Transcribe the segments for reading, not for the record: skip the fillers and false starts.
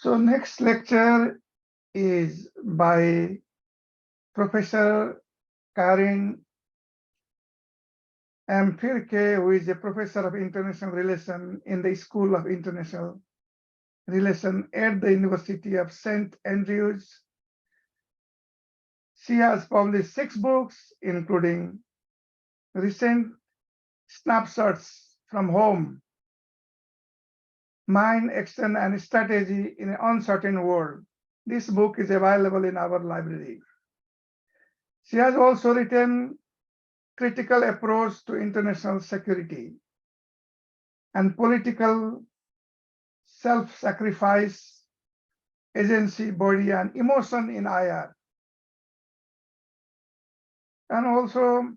So next lecture is by Professor Karin M. Fierke, who is a professor of international relations in the School of International Relations at the University of St. Andrews. She has published 6 books, including recent snapshots from home, Mind, Action, and Strategy in an Uncertain World. This book is available in our library. She has also written Critical Approach to International Security and Political Self-Sacrifice, Agency, Body, and Emotion in IR. And also,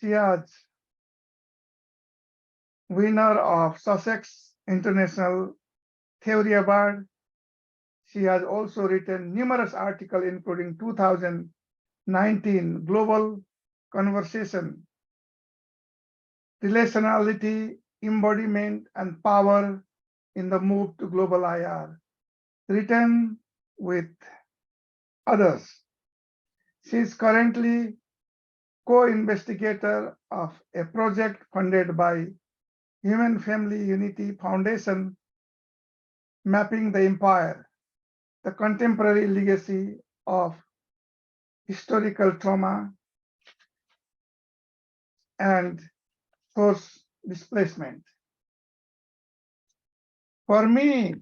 she has winner of Sussex International Theory Award. She has also written numerous articles, including 2019 Global Conversation, Relationality, Embodiment, and Power in the Move to Global IR, written with others. She is currently co-investigator of a project funded by Human Family Unity Foundation, Mapping the Empire, the Contemporary Legacy of Historical Trauma and Forced Displacement. For me,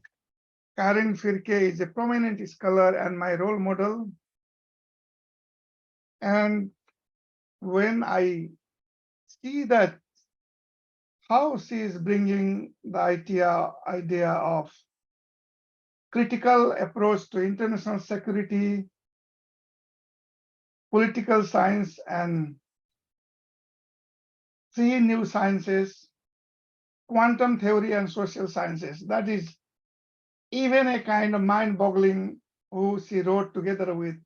Karin Fierke is a prominent scholar and my role model. And when I see that how she is bringing the idea of critical approach to international security, political science, and 3 new sciences, quantum theory and social sciences. That is even a kind of mind-boggling who she wrote together with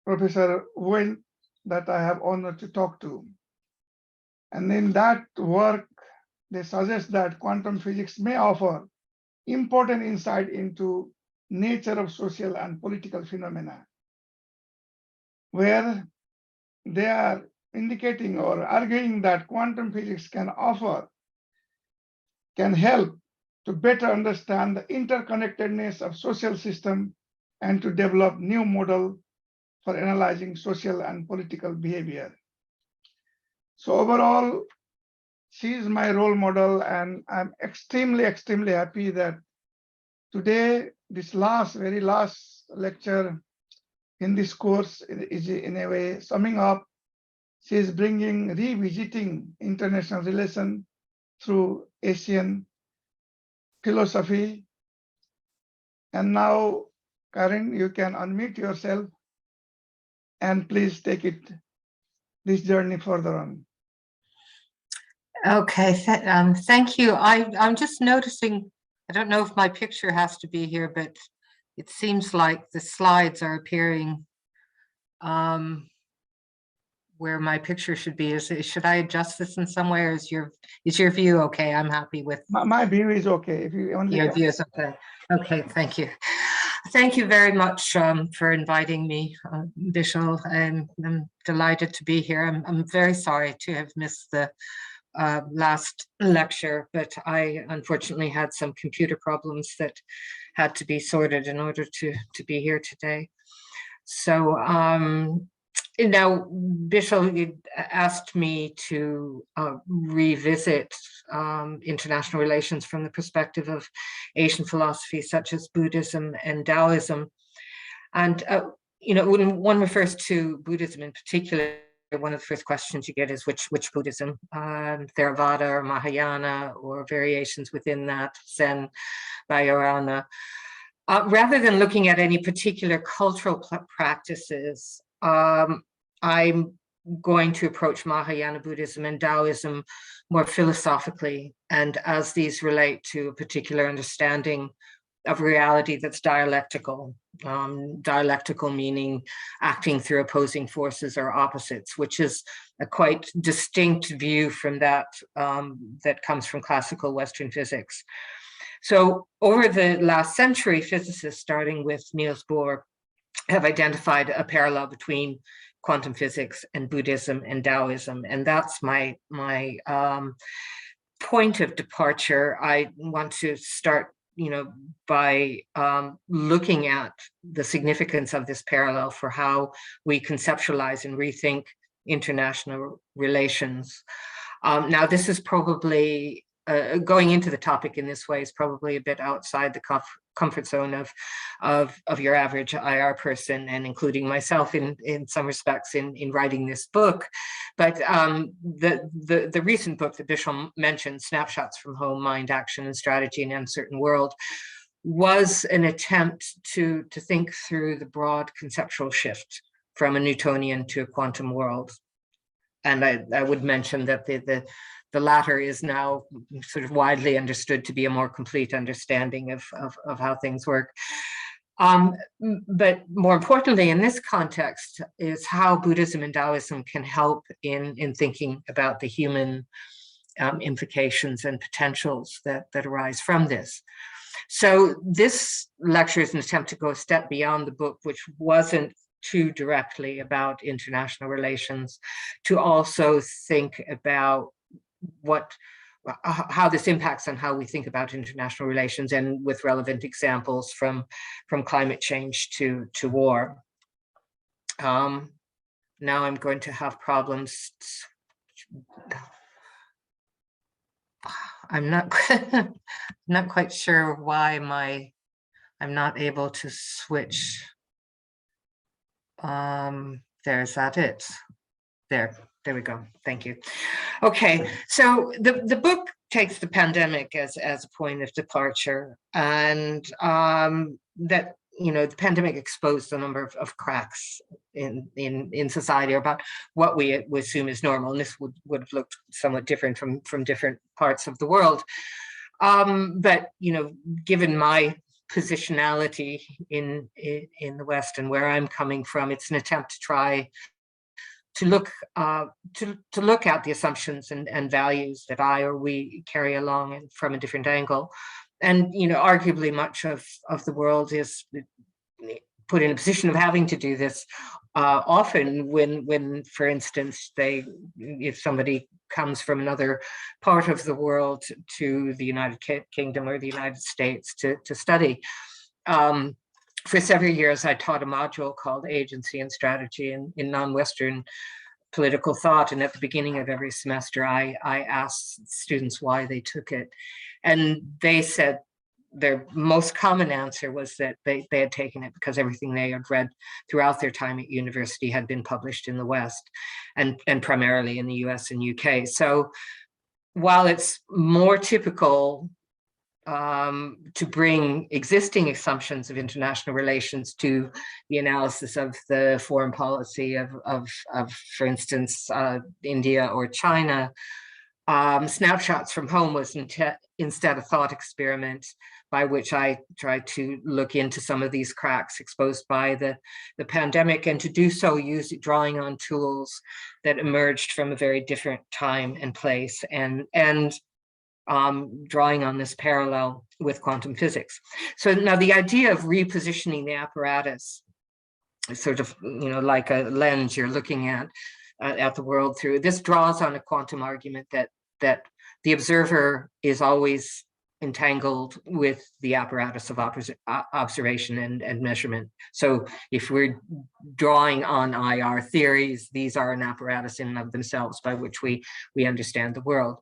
Professor Wen that I have honor to talk to. And in that work, they suggest that quantum physics may offer important insight into nature of social and political phenomena, where they are indicating or arguing that quantum physics can help to better understand the interconnectedness of social system and to develop new model for analyzing social and political behavior. So overall, she is my role model, and I'm extremely happy that today, this very last lecture in this course is in a way summing up. She is revisiting international relations through Asian philosophy. And now, Karin, you can unmute yourself and please take this journey further on. Okay, thank you. I'm just noticing, I don't know if my picture has to be here, but it seems like the slides are appearing where my picture should be. Should I adjust this in some way, or is your view okay? I'm happy with my view is okay. If you only your view is okay. Okay, thank you. Thank you very much for inviting me, Bishal. I'm delighted to be here. I'm very sorry to have missed the last lecture, but I unfortunately had some computer problems that had to be sorted in order to be here today. So now, Bishal, you asked me to revisit international relations from the perspective of Asian philosophy such as Buddhism and Taoism. And, you know, when one refers to Buddhism in particular, one of the first questions you get is which Buddhism, Theravada or Mahayana, or variations within that, Zen, Vajrayana. Rather than looking at any particular cultural practices, I'm going to approach Mahayana Buddhism and Taoism more philosophically, and as these relate to a particular understanding of reality that's dialectical. Dialectical meaning acting through opposing forces or opposites, which is a quite distinct view from that that comes from classical Western physics. So over the last century, physicists, starting with Niels Bohr, have identified a parallel between quantum physics and Buddhism and Taoism, and that's my point of departure. I want to start, by looking at the significance of this parallel for how we conceptualize and rethink international relations. Now, this is probably going into the topic in this way is probably a bit outside the comfort zone of your average IR person, and including myself in some respects in writing this book. But the recent book that Bishal mentioned, Snapshots from Home, Mind, Action, and Strategy in an Uncertain World, was an attempt to think through the broad conceptual shift from a Newtonian to a quantum world. And I would mention that the latter is now sort of widely understood to be a more complete understanding of how things work. But more importantly, in this context, is how Buddhism and Taoism can help in thinking about the human implications and potentials that arise from this. So this lecture is an attempt to go a step beyond the book, which wasn't too directly about international relations, to also think about how this impacts on how we think about international relations, and with relevant examples from climate change to war. Now I'm going to have problems. I'm not not quite sure why I'm not able to switch. There's that it. There we go. Thank you. Okay, so the book takes the pandemic as a point of departure, and that the pandemic exposed a number of cracks in society, or about what we assume is normal, and this would have looked somewhat different from different parts of the world. But given my positionality in the West and where I'm coming from, it's an attempt to try to look at the assumptions and values that I or we carry along and from a different angle. And arguably much of the world is put in a position of having to do this often when, for instance, if somebody comes from another part of the world to the United Kingdom or the United States to study. For several years, I taught a module called Agency and Strategy in non-Western political thought. And at the beginning of every semester, I asked students why they took it. And they said their most common answer was that they had taken it because everything they had read throughout their time at university had been published in the West, and primarily in the US and UK. So while it's more typical to bring existing assumptions of international relations to the analysis of the foreign policy of for instance, India or China, Snapshots from Home was instead a thought experiment by which I tried to look into some of these cracks exposed by the pandemic, and to do so drawing on tools that emerged from a very different time and place, and drawing on this parallel with quantum physics. So now the idea of repositioning the apparatus is sort of, like a lens you're looking at the world through. This draws on a quantum argument that the observer is always entangled with the apparatus of observation and measurement. So if we're drawing on IR theories, these are an apparatus in and of themselves by which we understand the world.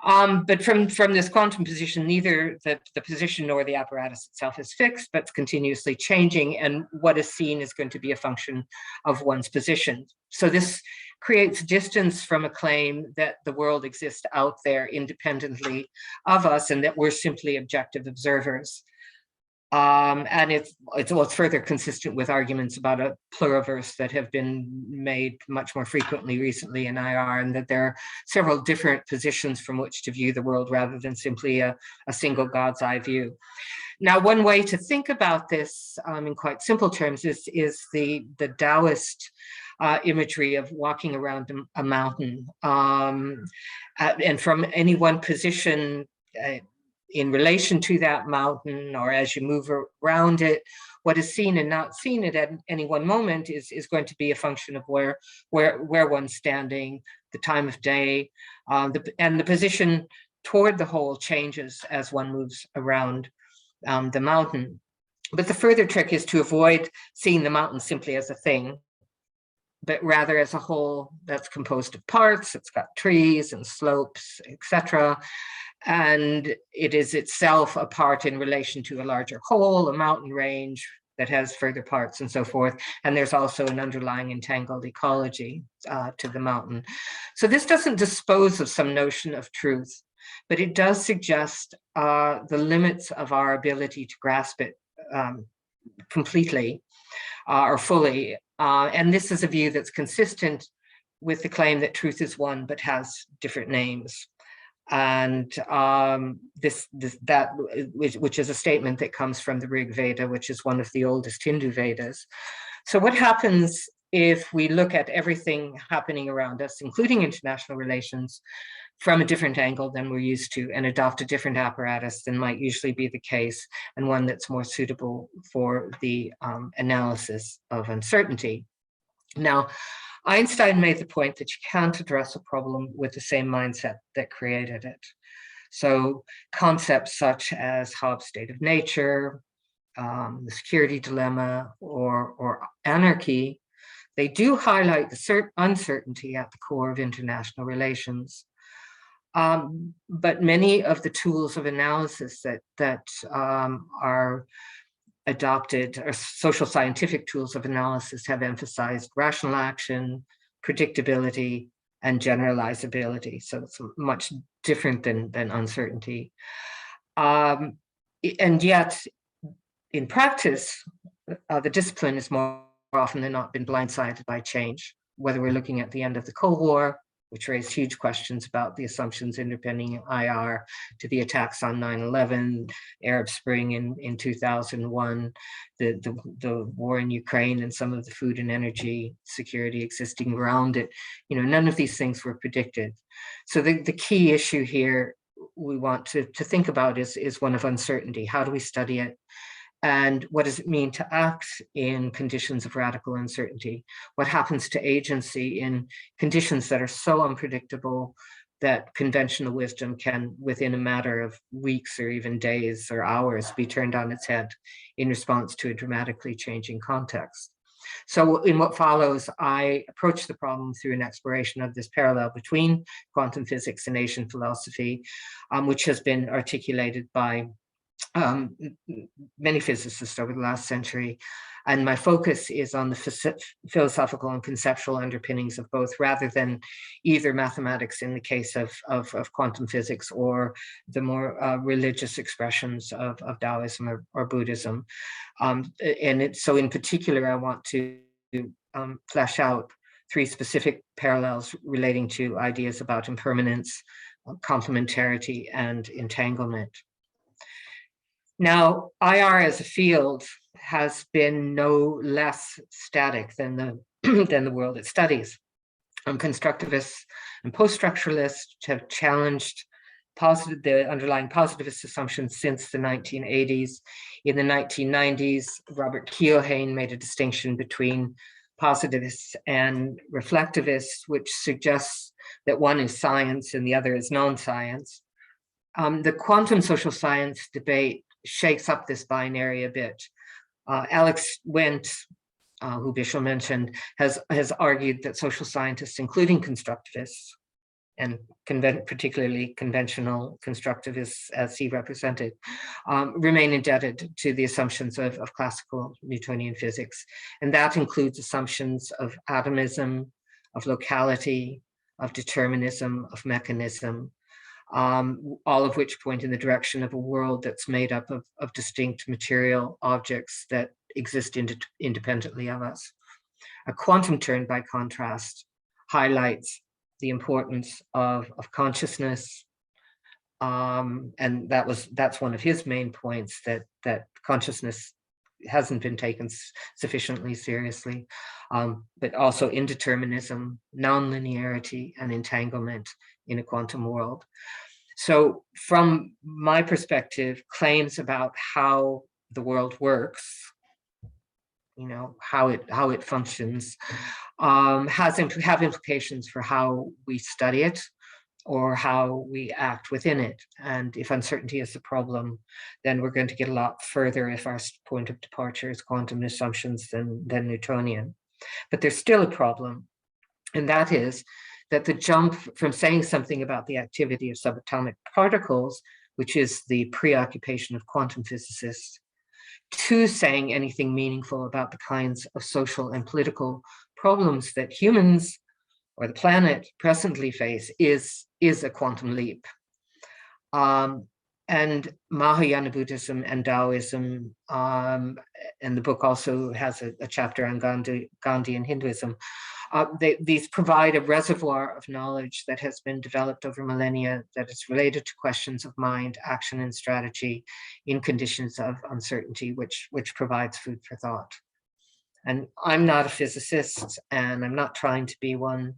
But from this quantum position, neither the position nor the apparatus itself is fixed, but it's continuously changing, and what is seen is going to be a function of one's position. So this creates distance from a claim that the world exists out there independently of us, and that we're simply objective observers. And it's further consistent with arguments about a pluriverse that have been made much more frequently recently in IR, and that there are several different positions from which to view the world rather than simply a single God's eye view. Now, one way to think about this in quite simple terms is the Taoist imagery of walking around a mountain. And from any one position in relation to that mountain, or as you move around it, what is seen and not seen at any one moment is going to be a function of where one's standing, the time of day, and the position toward the whole changes as one moves around the mountain. But the further trick is to avoid seeing the mountain simply as a thing, but rather as a whole that's composed of parts. It's got trees and slopes, etc. And it is itself a part in relation to a larger whole, a mountain range that has further parts and so forth. And there's also an underlying entangled ecology to the mountain. So this doesn't dispose of some notion of truth, but it does suggest the limits of our ability to grasp it completely or fully. And this is a view that's consistent with the claim that truth is one but has different names. And which is a statement that comes from the Rig Veda, which is one of the oldest Hindu Vedas. So what happens if we look at everything happening around us, including international relations, from a different angle than we're used to, and adopt a different apparatus than might usually be the case, and one that's more suitable for the analysis of uncertainty? Now, Einstein made the point that you can't address a problem with the same mindset that created it. So concepts such as Hobbes' state of nature, the security dilemma, or anarchy, they do highlight the uncertainty at the core of international relations. But many of the tools of analysis that are adopted, or social scientific tools of analysis, have emphasized rational action, predictability, and generalizability. So it's much different than uncertainty. And yet, in practice, the discipline has more often than not been blindsided by change, whether we're looking at the end of the Cold War, which raised huge questions about the assumptions underpinning IR, to the attacks on 9/11, Arab Spring in 2001, the war in Ukraine, and some of the food and energy security existing around it. You know, none of these things were predicted. So the key issue here we want to think about is one of uncertainty. How do we study it? And what does it mean to act in conditions of radical uncertainty? What happens to agency in conditions that are so unpredictable that conventional wisdom can, within a matter of weeks or even days or hours, be turned on its head in response to a dramatically changing context? So in what follows, I approach the problem through an exploration of this parallel between quantum physics and Asian philosophy, which has been articulated by many physicists over the last century. And my focus is on the philosophical and conceptual underpinnings of both, rather than either mathematics in the case of quantum physics, or the more religious expressions of Taoism or Buddhism. So in particular, I want to flesh out three specific parallels relating to ideas about impermanence, complementarity, and entanglement. Now, IR as a field has been no less static than the world it studies. Constructivists and post-structuralists have challenged the underlying positivist assumptions since the 1980s. In the 1990s, Robert Keohane made a distinction between positivists and reflectivists, which suggests that one is science and the other is non-science. The quantum social science debate shakes up this binary a bit. Alex Wendt, who Bishal mentioned, has argued that social scientists, including constructivists, and particularly conventional constructivists as he represented, remain indebted to the assumptions of classical Newtonian physics. And that includes assumptions of atomism, of locality, of determinism, of mechanism, all of which point in the direction of a world that's made up of distinct material objects that exist independently of us. A quantum turn, by contrast, highlights the importance of consciousness, And that's one of his main points, that consciousness hasn't been taken sufficiently seriously, but also indeterminism, nonlinearity, and entanglement in a quantum world. So from my perspective, claims about how the world works, how it functions, have implications for how we study it or how we act within it. And if uncertainty is the problem, then we're going to get a lot further if our point of departure is quantum assumptions than Newtonian. But there's still a problem, and that is that the jump from saying something about the activity of subatomic particles, which is the preoccupation of quantum physicists, to saying anything meaningful about the kinds of social and political problems that humans or the planet presently face is a quantum leap. And Mahayana Buddhism and Taoism, and the book also has a chapter on Gandhi and Hinduism. These provide a reservoir of knowledge that has been developed over millennia that is related to questions of mind, action, and strategy in conditions of uncertainty, which provides food for thought. And I'm not a physicist, and I'm not trying to be one.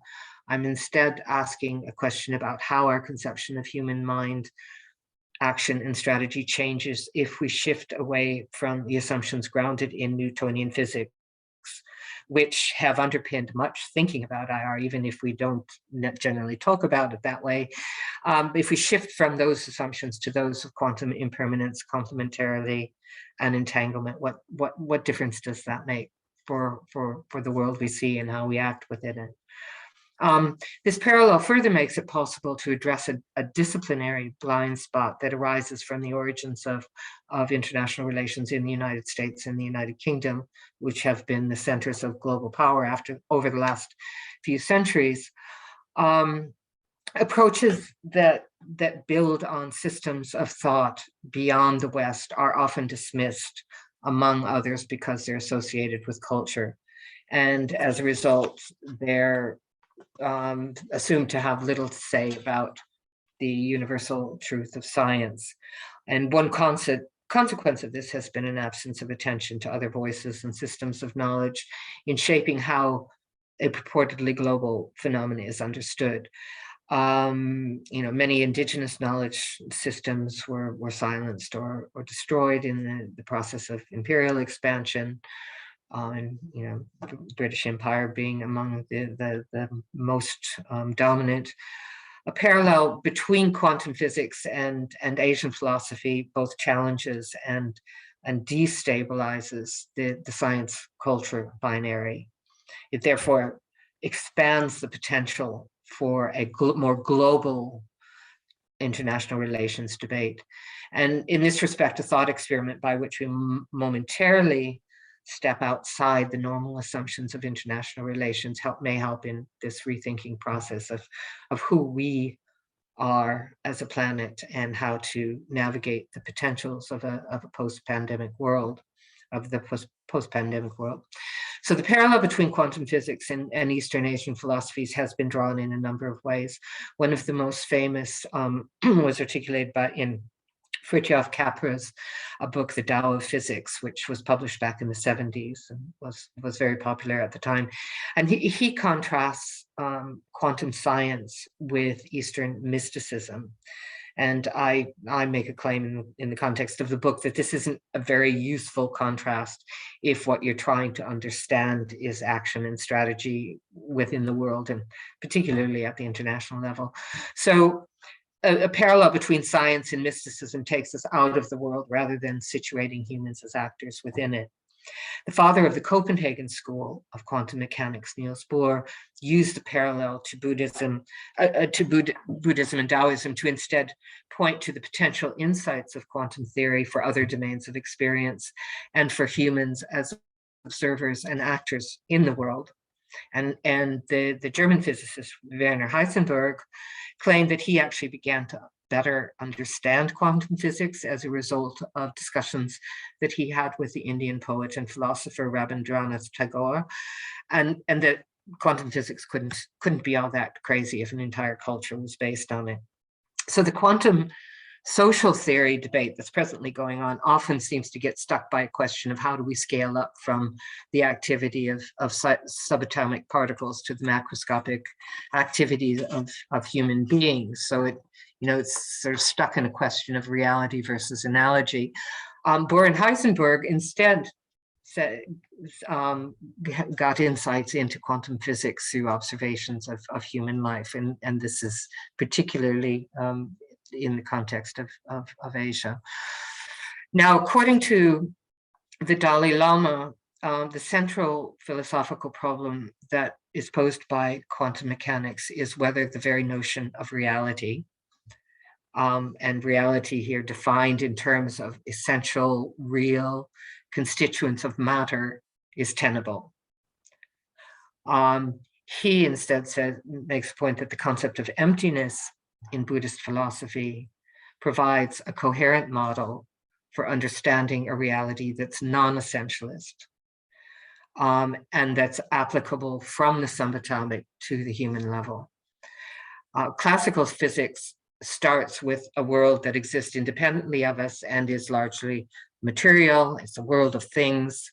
I'm instead asking a question about how our conception of human mind, action, and strategy changes if we shift away from the assumptions grounded in Newtonian physics, which have underpinned much thinking about IR, even if we don't generally talk about it that way. If we shift from those assumptions to those of quantum impermanence, complementarity, and entanglement, what difference does that make for the world we see and how we act within it? This parallel further makes it possible to address a disciplinary blind spot that arises from the origins of international relations in the United States and the United Kingdom, which have been the centers of global power over the last few centuries. Approaches that build on systems of thought beyond the West are often dismissed, among others, because they're associated with culture. And as a result, they're assumed to have little to say about the universal truth of science. And one consequence of this has been an absence of attention to other voices and systems of knowledge in shaping how a purportedly global phenomenon is understood. Many indigenous knowledge systems were silenced or destroyed in the process of imperial expansion. And the British Empire being among the most dominant. A parallel between quantum physics and Asian philosophy both challenges and destabilizes the science culture binary. It therefore expands the potential for a more global international relations debate. And in this respect, a thought experiment by which we momentarily step outside the normal assumptions of international relations may help in this rethinking process of who we are as a planet and how to navigate the potentials of a post-pandemic world, of the post-pandemic world. So the parallel between quantum physics and Eastern Asian philosophies has been drawn in a number of ways. One of the most famous was articulated in Fritjof Capra's book, The Tao of Physics, which was published back in the 70s and was very popular at the time. And he contrasts quantum science with Eastern mysticism. And I make a claim in the context of the book that this isn't a very useful contrast if what you're trying to understand is action and strategy within the world, and particularly at the international level. So a parallel between science and mysticism takes us out of the world rather than situating humans as actors within it. The father of the Copenhagen school of quantum mechanics, Niels Bohr, used the parallel to Buddhism and Taoism to instead point to the potential insights of quantum theory for other domains of experience and for humans as observers and actors in the world. And the German physicist Werner Heisenberg claimed that he actually began to better understand quantum physics as a result of discussions that he had with the Indian poet and philosopher Rabindranath Tagore, and that quantum physics couldn't be all that crazy if an entire culture was based on it. So the quantum social theory debate that's presently going on often seems to get stuck by a question of how do we scale up from the activity of subatomic particles to the macroscopic activities of human beings. So it's sort of stuck in a question of reality versus analogy. Bohr and Heisenberg instead got insights into quantum physics through observations of human life, and this is particularly in the context of Asia. Now, according to the Dalai Lama, the central philosophical problem that is posed by quantum mechanics is whether the very notion of reality, and reality here defined in terms of essential, real constituents of matter, is tenable. He instead makes the point that the concept of emptiness in Buddhist philosophy provides a coherent model for understanding a reality that's non-essentialist, and that's applicable from the subatomic to the human level. Classical physics starts with a world that exists independently of us and is largely material. It's a world of things.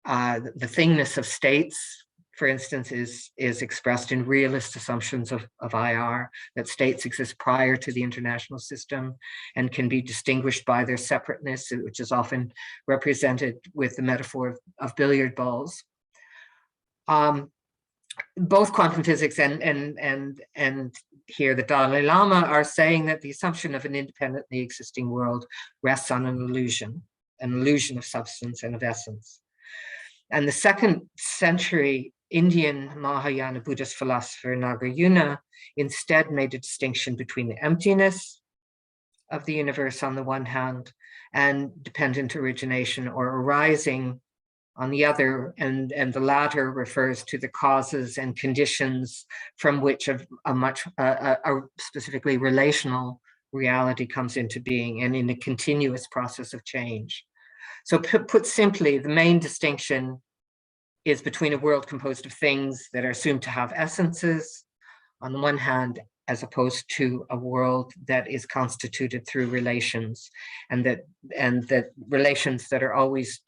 The thingness of states, for instance, is expressed in realist assumptions of IR, that states exist prior to the international system and can be distinguished by their separateness, which is often represented with the metaphor of billiard balls. Both quantum physics and here the Dalai Lama are saying that the assumption of an independently existing world rests on an illusion of substance and of essence. And the 2nd century Indian Mahayana Buddhist philosopher Nagarjuna instead made a distinction between the emptiness of the universe on the one hand and dependent origination or arising on the other, and the latter refers to the causes and conditions from which a specifically relational reality comes into being, and in a continuous process of change. So put simply, the main distinction is between a world composed of things that are assumed to have essences on the one hand, as opposed to a world that is constituted through relations, and that relations that are always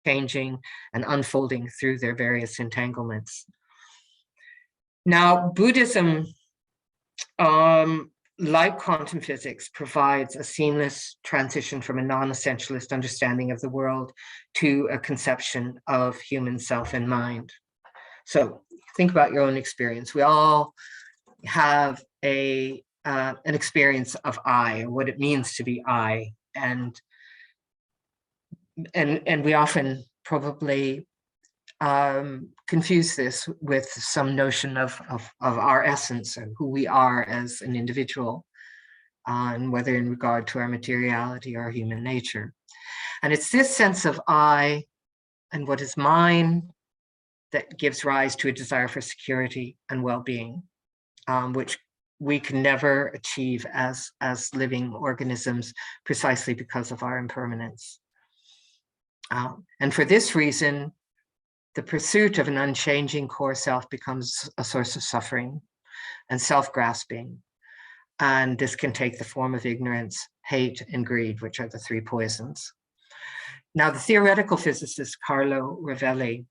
changing and unfolding through their various entanglements. Now, Buddhism, like quantum physics, provides a seamless transition from a non-essentialist understanding of the world to a conception of human self and mind. So think about your own experience. We all have an experience of I, what it means to be I, and we often probably confuse this with some notion of our essence and who we are as an individual, and whether in regard to our materiality or human nature. And it's this sense of I and what is mine that gives rise to a desire for security and well-being, which we can never achieve as living organisms precisely because of our impermanence. And for this reason, the pursuit of an unchanging core self becomes a source of suffering and self-grasping. And this can take the form of ignorance, hate, and greed, which are the 3 poisons. Now, the theoretical physicist Carlo Rovelli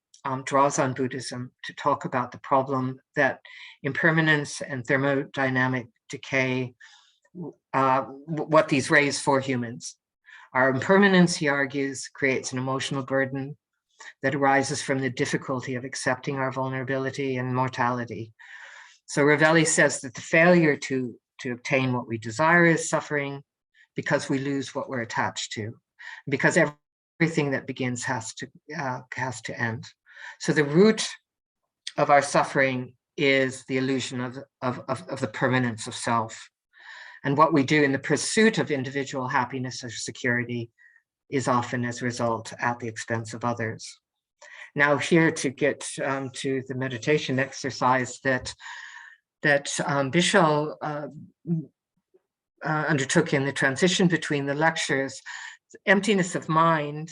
draws on Buddhism to talk about the problem that impermanence and thermodynamic decay, what these raise for humans. Our impermanence, he argues, creates an emotional burden that arises from the difficulty of accepting our vulnerability and mortality. So Rovelli says that the failure to obtain what we desire is suffering because we lose what we're attached to, because everything that begins has to end. So the root of our suffering is the illusion of the permanence of self. And what we do in the pursuit of individual happiness or security is often as a result at the expense of others. Now, here to get to the meditation exercise that Bishal undertook in the transition between the lectures, emptiness of mind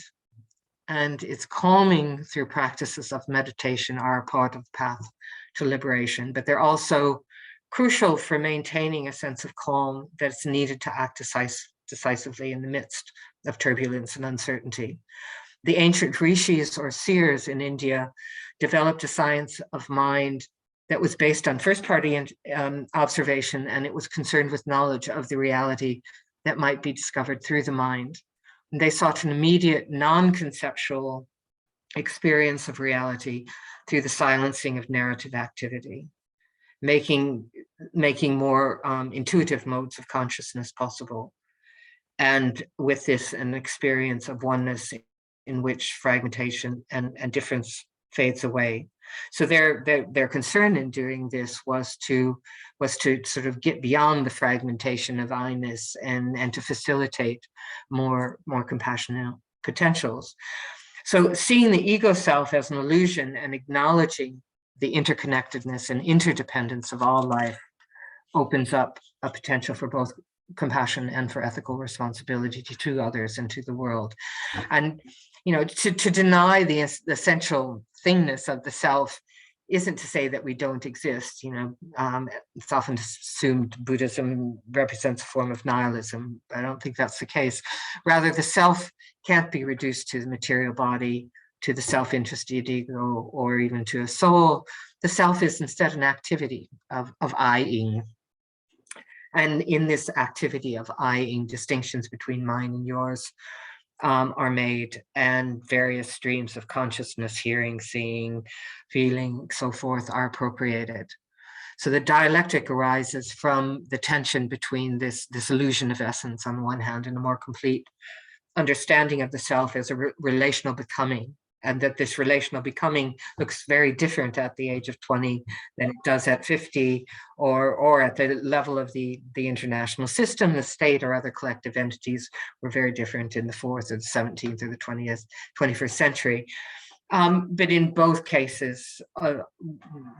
and its calming through practices of meditation are a part of the path to liberation, but they're also crucial for maintaining a sense of calm that's needed to act decisively in the midst of turbulence and uncertainty. The ancient rishis or seers in India developed a science of mind that was based on first-party observation, and it was concerned with knowledge of the reality that might be discovered through the mind. And they sought an immediate, non-conceptual experience of reality through the silencing of narrative activity, making more intuitive modes of consciousness possible. And with this, an experience of oneness in which fragmentation and difference fades away. So their concern in doing this was to sort of get beyond the fragmentation of I-ness and to facilitate more compassionate potentials. So seeing the ego self as an illusion and acknowledging the interconnectedness and interdependence of all life opens up a potential for both compassion and for ethical responsibility to others and to the world. And to deny the essential thingness of the self isn't to say that we don't exist. It's often assumed Buddhism represents a form of nihilism. I don't think that's the case. Rather, the self can't be reduced to the material body, to the self-interested ego, or even to a soul. The self is instead an activity of I-ing. And in this activity of I-ing, distinctions between mine and yours are made, and various streams of consciousness, hearing, seeing, feeling, so forth, are appropriated. So the dialectic arises from the tension between this illusion of essence on the one hand and a more complete understanding of the self as a relational becoming, and that this relational becoming looks very different at the age of 20 than it does at 50, or at the level of the international system, the state, or other collective entities were very different in the 4th or the 17th or the 21st century. But in both cases,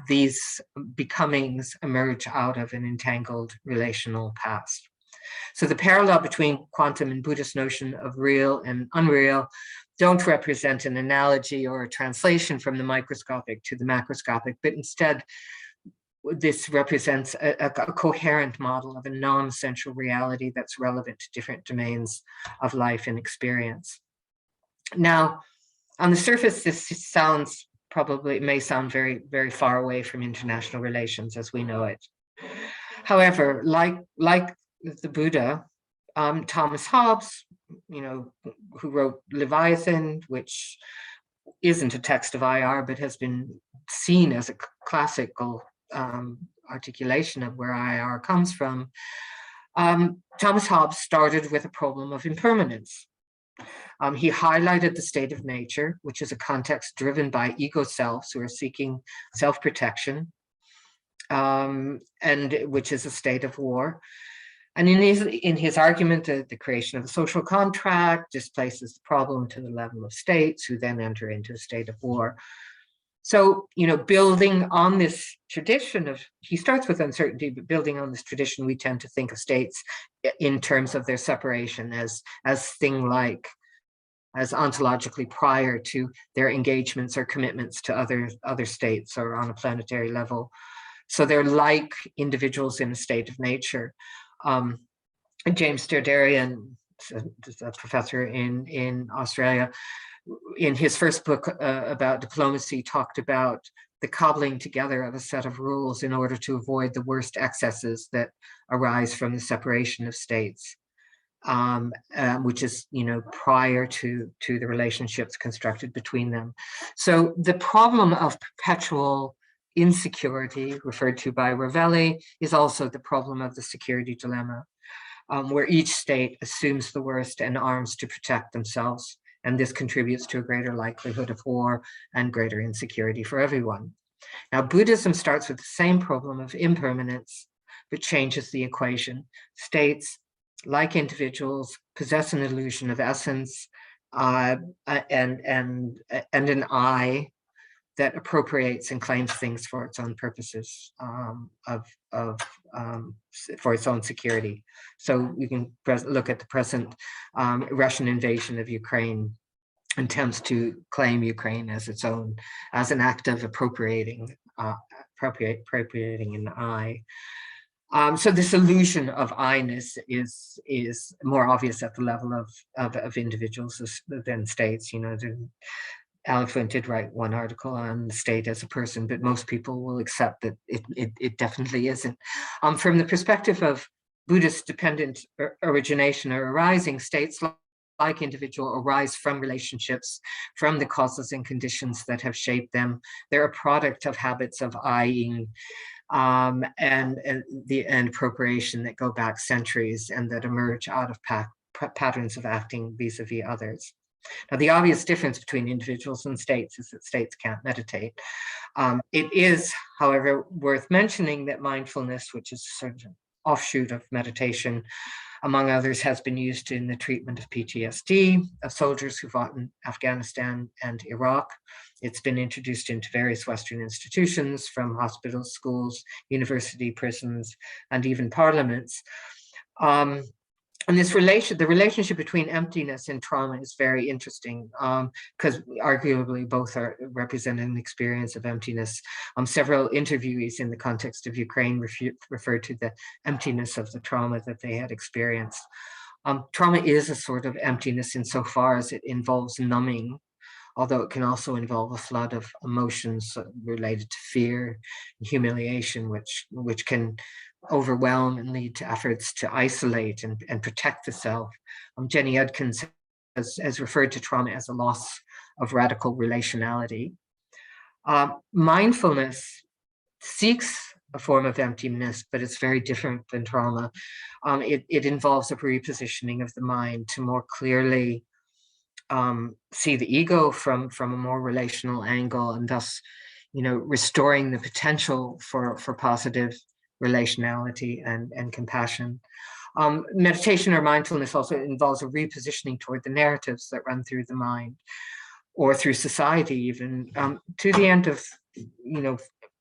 these becomings emerge out of an entangled relational past. So the parallel between quantum and Buddhist notion of real and unreal don't represent an analogy or a translation from the microscopic to the macroscopic, but instead this represents a coherent model of a non-essential reality that's relevant to different domains of life and experience. Now, on the surface, this may sound very, very far away from international relations as we know it. However, like the Buddha, Thomas Hobbes, who wrote Leviathan, which isn't a text of IR, but has been seen as a classical articulation of where IR comes from. Thomas Hobbes started with a problem of impermanence. He highlighted the state of nature, which is a context driven by ego selves who are seeking self-protection, and which is a state of war. And in his argument, the creation of a social contract displaces the problem to the level of states, who then enter into a state of war. So, building on this tradition he starts with uncertainty, but building on this tradition, we tend to think of states in terms of their separation as thing-like, as ontologically prior to their engagements or commitments to other states or on a planetary level. So they're like individuals in a state of nature. James Sterdarian, a professor in Australia, in his first book about diplomacy, talked about the cobbling together of a set of rules in order to avoid the worst excesses that arise from the separation of states, which is, prior to the relationships constructed between them. So the problem of perpetual insecurity, referred to by Ravelli, is also the problem of the security dilemma, where each state assumes the worst and arms to protect themselves. And this contributes to a greater likelihood of war and greater insecurity for everyone. Now, Buddhism starts with the same problem of impermanence, but changes the equation. States, like individuals, possess an illusion of essence and an I that appropriates and claims things for its own purposes, for its own security. So you can look at the present Russian invasion of Ukraine, attempts to claim Ukraine as its own, as an act of appropriating appropriating an I. So this illusion of I-ness is more obvious at the level of individuals than states. You know, Alex Flint did write one article on the state as a person, but most people will accept that it definitely isn't. From the perspective of Buddhist dependent origination or arising, states like individual arise from relationships, from the causes and conditions that have shaped them. They're a product of habits of I-ing, and appropriation that go back centuries and that emerge out of patterns of acting vis-a-vis others. Now, the obvious difference between individuals and states is that states can't meditate. It is, however, worth mentioning that mindfulness, which is sort of an offshoot of meditation, among others, has been used in the treatment of PTSD of soldiers who fought in Afghanistan and Iraq. It's been introduced into various Western institutions, from hospitals, schools, university, prisons, and even parliaments. And the relationship between emptiness and trauma is very interesting, because arguably both are represent an experience of emptiness. Several interviewees in the context of Ukraine referred to the emptiness of the trauma that they had experienced. Trauma is a sort of emptiness insofar as it involves numbing, although it can also involve a flood of emotions related to fear and humiliation, which can overwhelm and lead to efforts to isolate and protect the self. Jenny Edkins has referred to trauma as a loss of radical relationality. Mindfulness seeks a form of emptiness, but it's very different than trauma. It involves a repositioning of the mind to more clearly see the ego from a more relational angle, and thus, you know, restoring the potential for positive relationality and compassion. Meditation or mindfulness also involves a repositioning toward the narratives that run through the mind or through society, even to the end of, you know,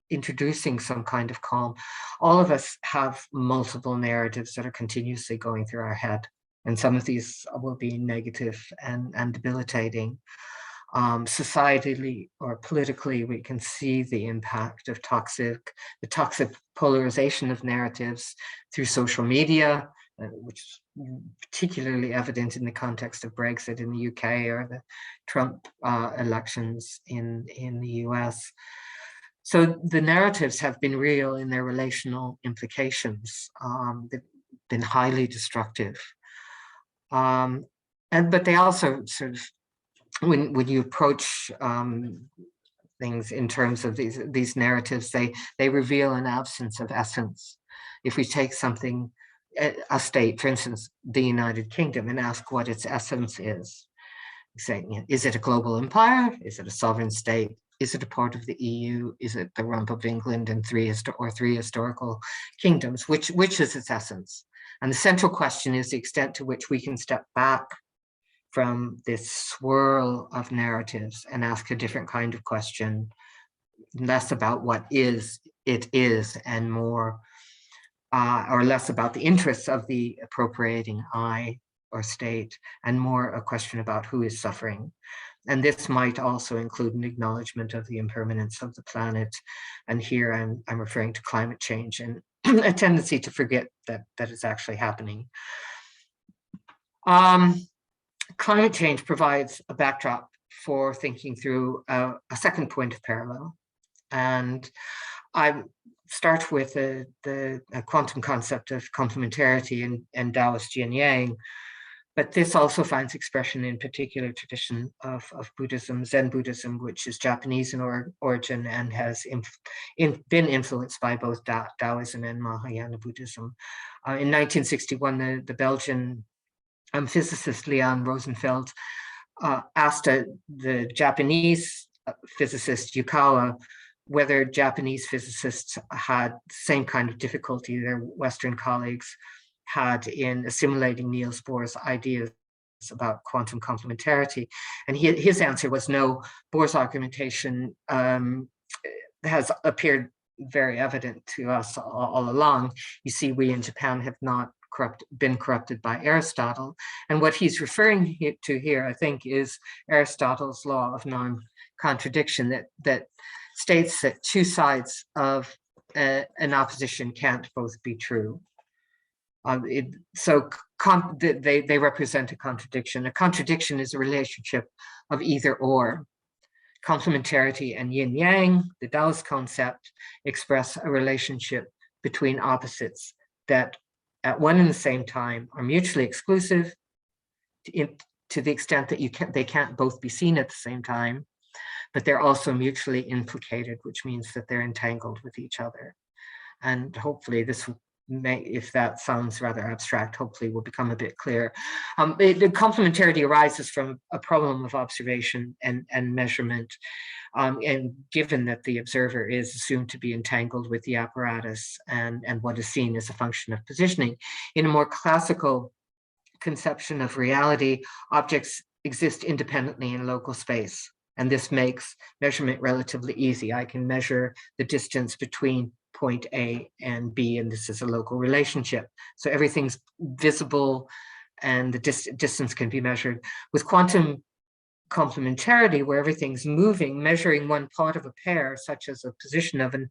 introducing some kind of calm. All of us have multiple narratives that are continuously going through our head, and some of these will be negative and debilitating. Societally or politically, we can see the impact of the toxic polarization of narratives through social media, which is particularly evident in the context of Brexit in the UK or the Trump elections in the US. So the narratives have been real in their relational implications. They've been highly destructive. But they also sort of, when you approach things in terms of these narratives, they reveal an absence of essence. If we take something, a state, for instance, the United Kingdom, and ask what its essence is, say, you know, is it a global empire? Is it a sovereign state? Is it a part of the EU? Is it the rump of England and three historical kingdoms? Which is its essence? And the central question is the extent to which we can step back from this swirl of narratives and ask a different kind of question, less about what it is, and more, or less about the interests of the appropriating I or state, and more a question about who is suffering. And this might also include an acknowledgement of the impermanence of the planet. And here I'm referring to climate change and a tendency to forget that it's actually happening. Climate change provides a backdrop for thinking through a second point of parallel. And I start with the quantum concept of complementarity and Taoist yin yang, but this also finds expression in particular tradition of Buddhism, Zen Buddhism, which is Japanese in origin and has been influenced by both Taoism and Mahayana Buddhism. In 1961, the Belgian physicist Leon Rosenfeld asked the Japanese physicist Yukawa whether Japanese physicists had the same kind of difficulty their Western colleagues had in assimilating Niels Bohr's ideas about quantum complementarity. And his answer was no. Bohr's argumentation has appeared very evident to us all along. You see, we in Japan have not been corrupted by Aristotle. And what he's referring to here, I think, is Aristotle's law of non-contradiction, that states that two sides of an opposition can't both be true. They represent a contradiction. A contradiction is a relationship of either or. Complementarity and yin yang, the Taoist concept, express a relationship between opposites that at one and the same time are mutually exclusive to the extent that they can't both be seen at the same time, but they're also mutually implicated, which means that they're entangled with each other. And hopefully this may, if that sounds rather abstract, hopefully will become a bit clear. The complementarity arises from a problem of observation and measurement. And given that the observer is assumed to be entangled with the apparatus and what is seen as a function of positioning, in a more classical conception of reality, objects exist independently in local space. And this makes measurement relatively easy. I can measure the distance between point A and B, and this is a local relationship. So everything's visible and the distance can be measured. With quantum complementarity, where everything's moving, measuring one part of a pair, such as the position of an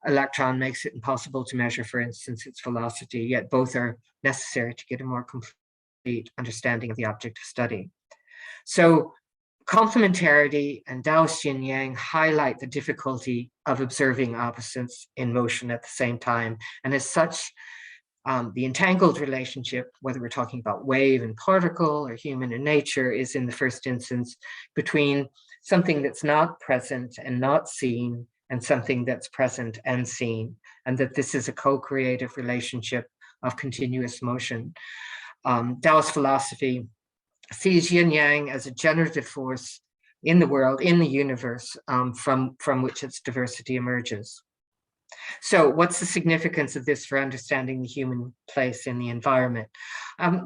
electron, makes it impossible to measure, for instance, its velocity, yet both are necessary to get a more complete understanding of the object of study. So complementarity and Taoist yin yang highlight the difficulty of observing opposites in motion at the same time. And as such, the entangled relationship, whether we're talking about wave and particle or human and nature, is in the first instance between something that's not present and not seen and something that's present and seen, and that this is a co-creative relationship of continuous motion. Taoist philosophy sees yin yang as a generative force in the world, in the universe, from which its diversity emerges. So what's the significance of this for understanding the human place in the environment?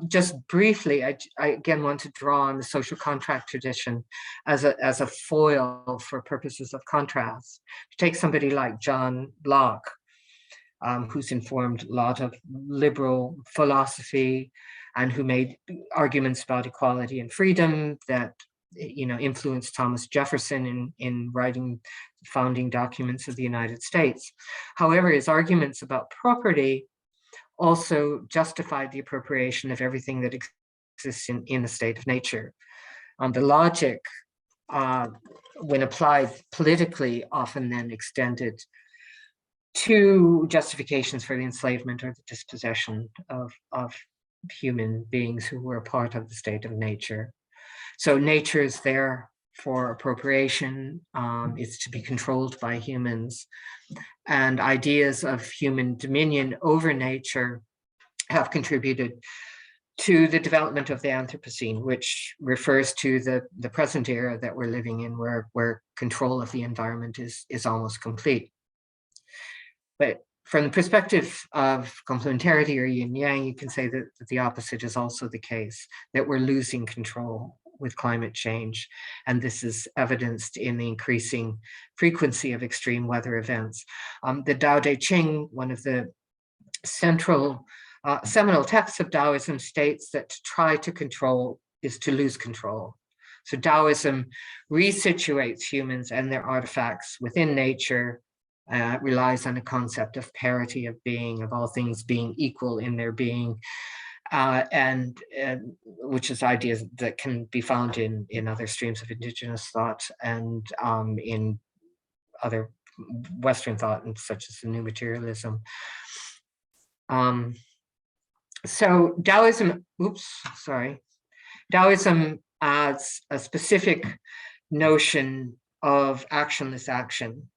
Just briefly, I again want to draw on the social contract tradition as a foil for purposes of contrast. Take somebody like John Locke, who's informed a lot of liberal philosophy and who made arguments about equality and freedom that influenced Thomas Jefferson in writing founding documents of the United States. However, his arguments about property also justified the appropriation of everything that exists in the state of nature. The logic, when applied politically, often then extended to justifications for the enslavement or the dispossession of human beings who were a part of the state of nature. So nature is there for appropriation. It's to be controlled by humans. And ideas of human dominion over nature have contributed to the development of the Anthropocene, which refers to the present era that we're living in, where control of the environment is almost complete. But from the perspective of complementarity or yin yang, you can say that the opposite is also the case, that we're losing control with climate change. And this is evidenced in the increasing frequency of extreme weather events. The Tao Te Ching, one of the central seminal texts of Taoism, states that to try to control is to lose control. So Taoism resituates humans and their artifacts within nature, relies on a concept of parity of being, of all things being equal in their being, and which is ideas that can be found in other streams of indigenous thought and in other Western thought, such as the new materialism. So Taoism adds a specific notion of actionless action.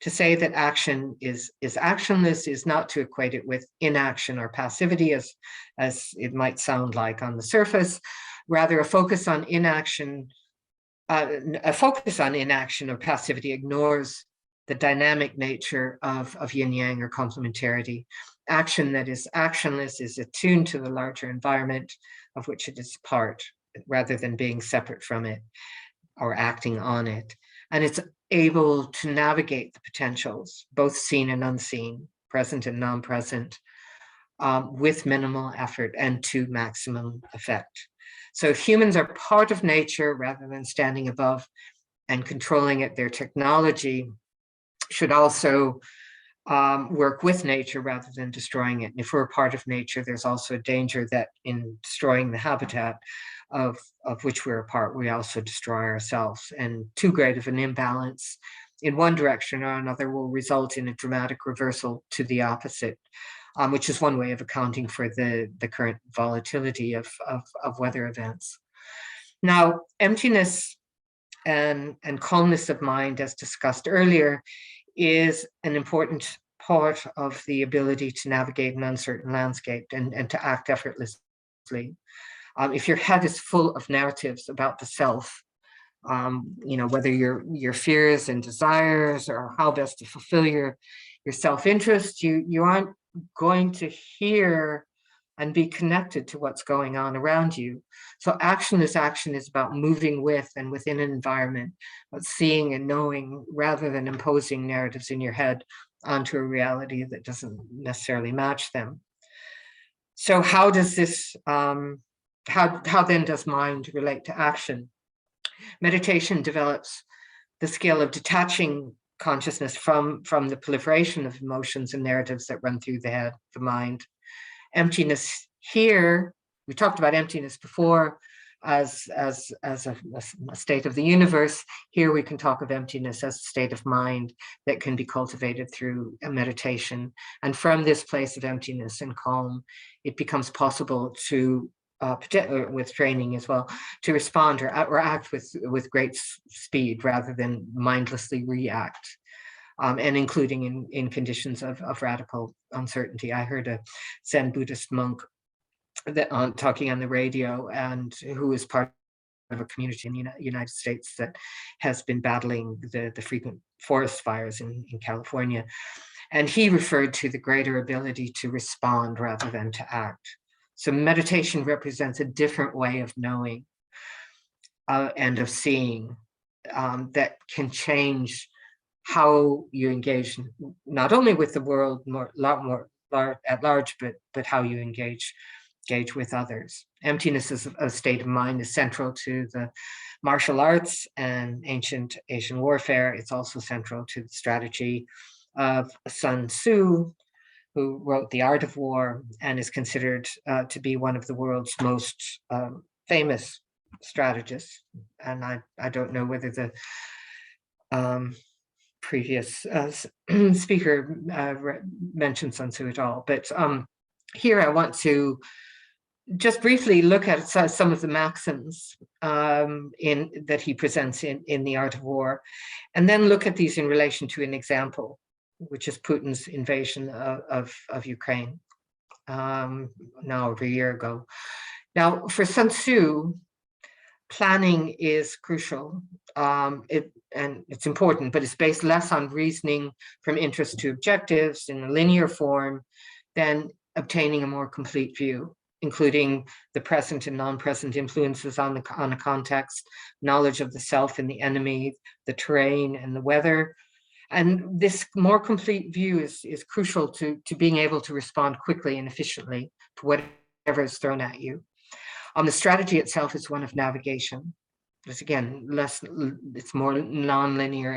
To say that action is actionless is not to equate it with inaction or passivity, as it might sound like on the surface. Rather, a focus on inaction or passivity ignores the dynamic nature of yin yang or complementarity. Action that is actionless is attuned to the larger environment of which it is part, rather than being separate from it or acting on it. And it's able to navigate the potentials, both seen and unseen, present and non-present, with minimal effort and to maximum effect. So if humans are part of nature rather than standing above and controlling it, their technology should also work with nature rather than destroying it. And if we're a part of nature, there's also a danger that in destroying the habitat of which we're a part, we also destroy ourselves. And too great of an imbalance in one direction or another will result in a dramatic reversal to the opposite, which is one way of accounting for the current volatility of weather events. Now, emptiness and calmness of mind, as discussed earlier, is an important part of the ability to navigate an uncertain landscape and to act effortlessly. If your head is full of narratives about the self, whether your fears and desires or how best to fulfill your self-interest, you aren't going to hear and be connected to what's going on around you. So action is about moving with and within an environment, but seeing and knowing rather than imposing narratives in your head onto a reality that doesn't necessarily match them. So how does this, how then does mind relate to action? Meditation develops the skill of detaching consciousness from the proliferation of emotions and narratives that run through the head, the mind. Emptiness here, we talked about emptiness before as a state of the universe. Here we can talk of emptiness as a state of mind that can be cultivated through a meditation. And from this place of emptiness and calm, it becomes possible to, with training as well, to respond or act with great speed rather than mindlessly react. And including in conditions of radical uncertainty. I heard a Zen Buddhist monk talking on the radio, and who is part of a community in the United States that has been battling the frequent forest fires in California. And he referred to the greater ability to respond rather than to act. So meditation represents a different way of knowing and of seeing that can change how you engage not only with the world at large, but how you engage with others. Emptiness as a state of mind is central to the martial arts and ancient Asian warfare. It's also central to the strategy of Sun Tzu, who wrote The Art of War and is considered to be one of the world's most famous strategists. And I don't know whether the previous speaker mentioned Sun Tzu at all, but here I want to just briefly look at some of the maxims that he presents in The Art of War, and then look at these in relation to an example, which is Putin's invasion of Ukraine now over a year ago. Now, for Sun Tzu, planning is crucial, and it's important, but it's based less on reasoning from interest to objectives in a linear form than obtaining a more complete view, including the present and non-present influences on a context, knowledge of the self and the enemy, the terrain and the weather. And this more complete view is crucial to being able to respond quickly and efficiently to whatever is thrown at you. The strategy itself is one of navigation. It's again it's more non-linear.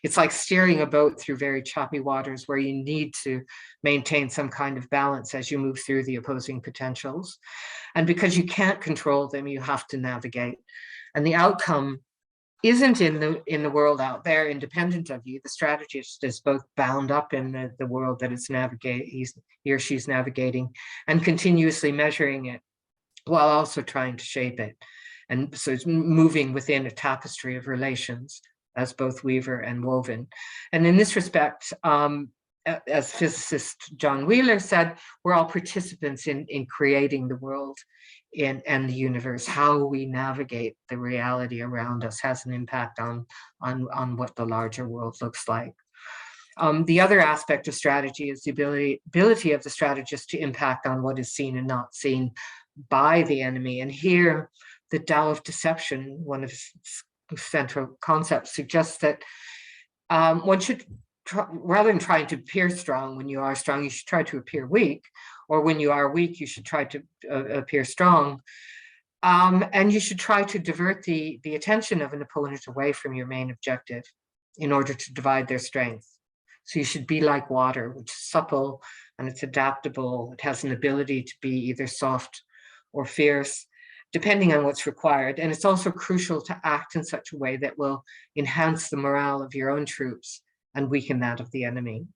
It's like steering a boat through very choppy waters where you need to maintain some kind of balance as you move through the opposing potentials. And because you can't control them, you have to navigate. And the outcome isn't in the world out there, independent of you. The strategist is both bound up in the world that it's he or she's navigating, and continuously measuring it, while also trying to shape it. And so it's moving within a tapestry of relations as both weaver and woven. And in this respect, as physicist John Wheeler said, we're all participants in creating the world and the universe. How we navigate the reality around us has an impact on what the larger world looks like. The other aspect of strategy is the ability of the strategist to impact on what is seen and not seen by the enemy. And here, the Tao of Deception, one of its central concepts, suggests that one should, rather than trying to appear strong when you are strong, you should try to appear weak. Or when you are weak, you should try to appear strong. And you should try to divert the attention of an opponent away from your main objective in order to divide their strength. So you should be like water, which is supple and it's adaptable. It has an ability to be either soft or fierce, depending on what's required. And it's also crucial to act in such a way that will enhance the morale of your own troops and weaken that of the enemy.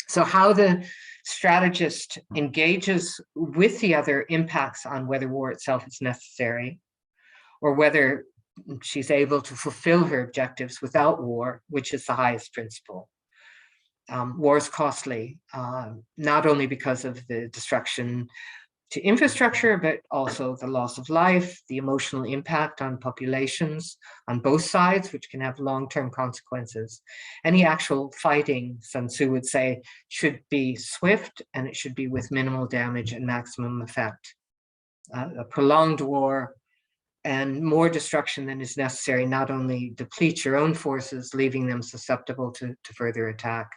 So how the strategist engages with the other impacts on whether war itself is necessary, or whether she's able to fulfill her objectives without war, which is the highest principle. War is costly, not only because of the destruction to infrastructure, but also the loss of life, the emotional impact on populations on both sides, which can have long-term consequences. Any actual fighting, Sun Tzu would say, should be swift and it should be with minimal damage and maximum effect. A prolonged war and more destruction than is necessary not only depletes your own forces, leaving them susceptible to further attack,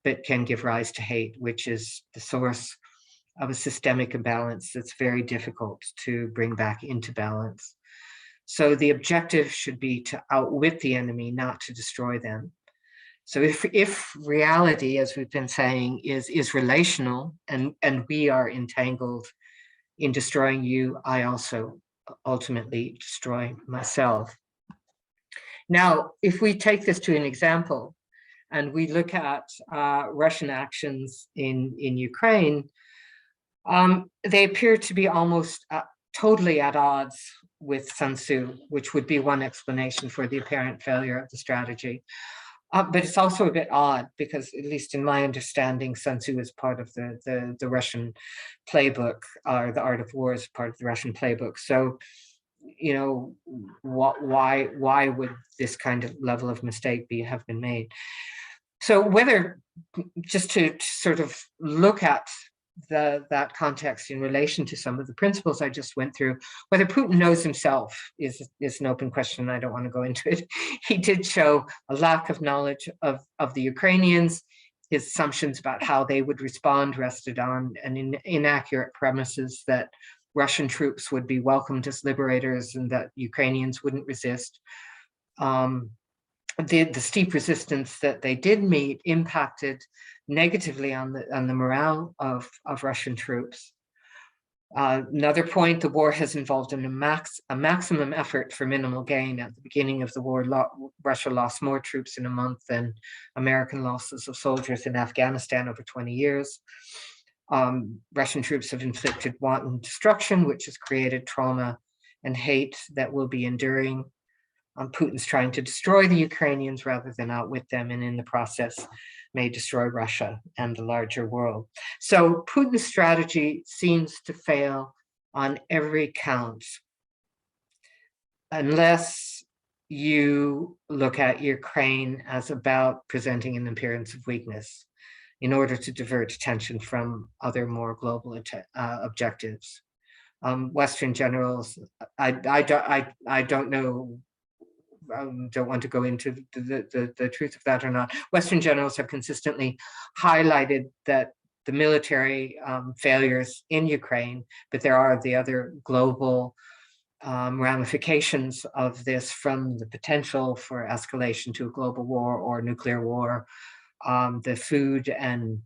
but can give rise to hate, which is the source of a systemic imbalance that's very difficult to bring back into balance. So the objective should be to outwit the enemy, not to destroy them. So if reality, as we've been saying, is relational and we are entangled in destroying you, I also ultimately destroy myself. Now, if we take this to an example and we look at Russian actions in Ukraine, they appear to be almost totally at odds with Sun Tzu, which would be one explanation for the apparent failure of the strategy. But it's also a bit odd because, at least in my understanding, Sun Tzu is part of the Russian playbook, or the Art of War is part of the Russian playbook. So, you know, why would this kind of level of mistake have been made? So whether, just to sort of look at that context in relation to some of the principles I just went through, whether Putin knows himself is an open question. I don't want to go into it. He did show a lack of knowledge of the Ukrainians. His assumptions about how they would respond rested on an inaccurate premises that Russian troops would be welcomed as liberators and that Ukrainians wouldn't resist. The steep resistance that they did meet impacted negatively on the morale of Russian troops. Another point, the war has involved a maximum effort for minimal gain. At the beginning of the war, Russia lost more troops in a month than American losses of soldiers in Afghanistan over 20 years. Russian troops have inflicted wanton destruction, which has created trauma and hate that will be enduring. Putin's trying to destroy the Ukrainians rather than outwit them, and in the process may destroy Russia and the larger world. So Putin's strategy seems to fail on every count, unless you look at Ukraine as about presenting an appearance of weakness in order to divert attention from other more global objectives. Western generals, I don't know, don't want to go into the truth of that or not. Western generals have consistently highlighted that the military failures in Ukraine, but there are the other global ramifications of this, from the potential for escalation to a global war or nuclear war, the food and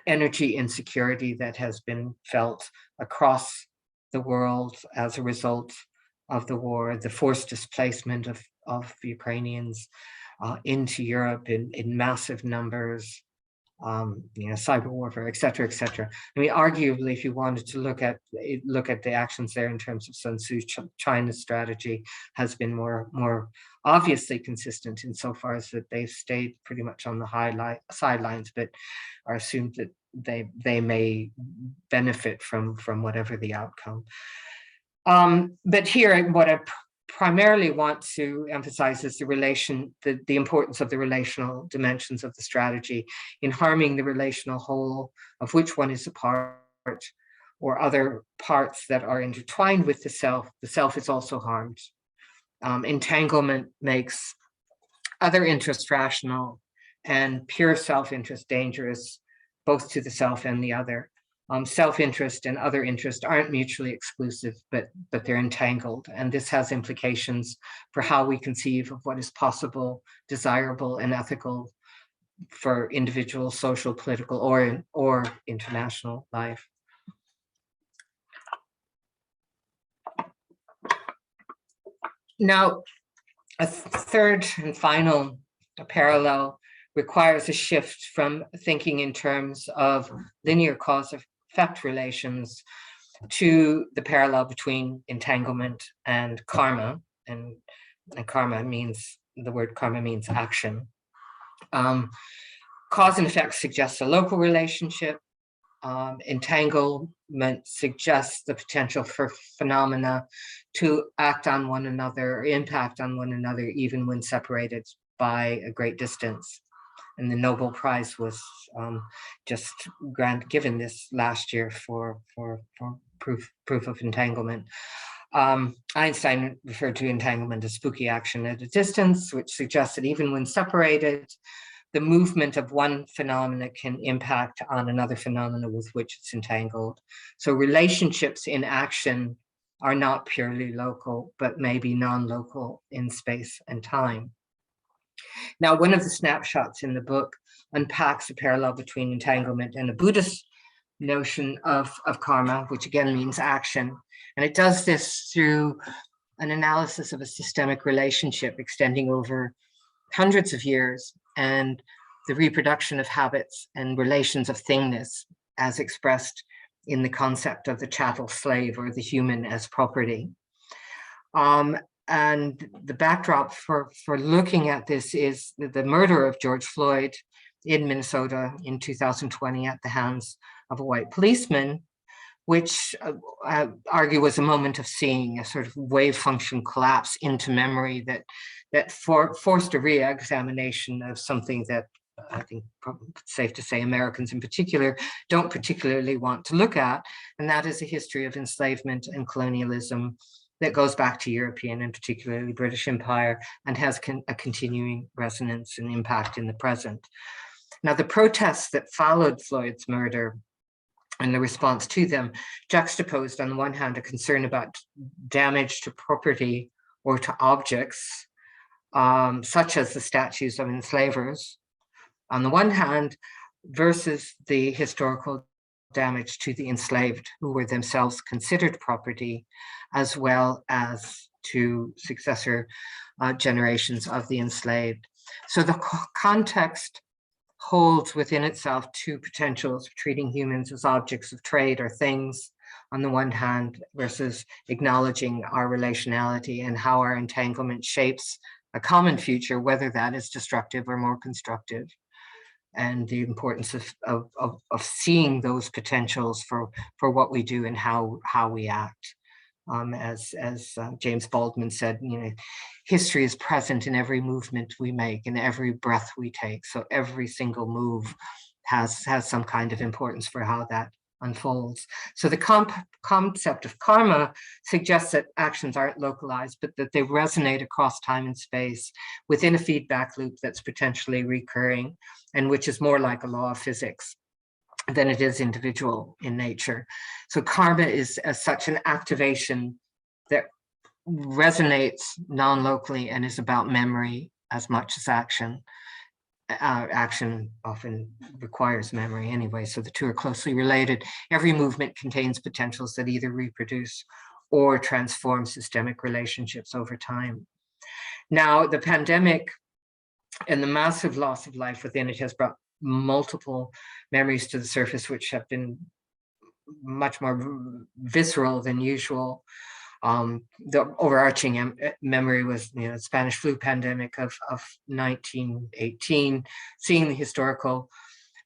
energy insecurity that has been felt across the world as a result of the war, the forced displacement of Ukrainians into Europe in massive numbers, cyber warfare, et cetera, et cetera. I mean, arguably, if you wanted to look at the actions there in terms of Sun Tzu, China's strategy has been more obviously consistent insofar as that they've stayed pretty much on the sidelines, but are assumed that they may benefit from whatever the outcome. But here, what I primarily want to emphasize is the importance of the relational dimensions of the strategy in harming the relational whole, of which one is a part, or other parts that are intertwined with the self. The self is also harmed. Entanglement makes other interest rational and pure self-interest dangerous, both to the self and the other. Self-interest and other interest aren't mutually exclusive, but they're entangled. And this has implications for how we conceive of what is possible, desirable, and ethical for individual, social, political, or international life. Now, a third and final parallel requires a shift from thinking in terms of linear cause-effect relations to the parallel between entanglement and karma. And karma means, the word karma means action. Cause and effect suggests a local relationship. Entanglement suggests the potential for phenomena to act on one another or impact on one another, even when separated by a great distance. And the Nobel Prize was just given this last year for proof of entanglement. Einstein referred to entanglement as spooky action at a distance, which suggests that even when separated, the movement of one phenomena can impact on another phenomena with which it's entangled. So relationships in action are not purely local, but maybe non-local in space and time. Now, one of the snapshots in the book unpacks a parallel between entanglement and a Buddhist notion of karma, which again means action. And it does this through an analysis of a systemic relationship extending over hundreds of years and the reproduction of habits and relations of thingness as expressed in the concept of the chattel slave or the human as property. And the backdrop for looking at this is the murder of George Floyd in Minnesota in 2020 at the hands of a white policeman, which argue was a moment of seeing a sort of wave function collapse into memory that forced a re-examination of something that I think it's safe to say Americans in particular don't particularly want to look at, and that is a history of enslavement and colonialism that goes back to European and particularly British Empire and has a continuing resonance and impact in the present. Now, the protests that followed Floyd's murder and the response to them juxtaposed on the one hand a concern about damage to property or to objects, such as the statues of enslavers, on the one hand, versus the historical damage to the enslaved, who were themselves considered property, as well as to successor generations of the enslaved. So the context holds within itself two potentials of treating humans as objects of trade or things on the one hand, versus acknowledging our relationality and how our entanglement shapes a common future, whether that is destructive or more constructive, and the importance of seeing those potentials for what we do and how we act. As James Baldwin said, history is present in every movement we make and every breath we take. So every single move has some kind of importance for how that unfolds. So the concept of karma suggests that actions aren't localized, but that they resonate across time and space within a feedback loop that's potentially recurring and which is more like a law of physics than it is individual in nature. So karma is as such an activation that resonates non-locally and is about memory as much as action. Action often requires memory anyway, so the two are closely related. Every movement contains potentials that either reproduce or transform systemic relationships over time. Now, the pandemic and the massive loss of life within it has brought multiple memories to the surface, which have been much more visceral than usual. The overarching memory was the Spanish flu pandemic of 1918, seeing the historical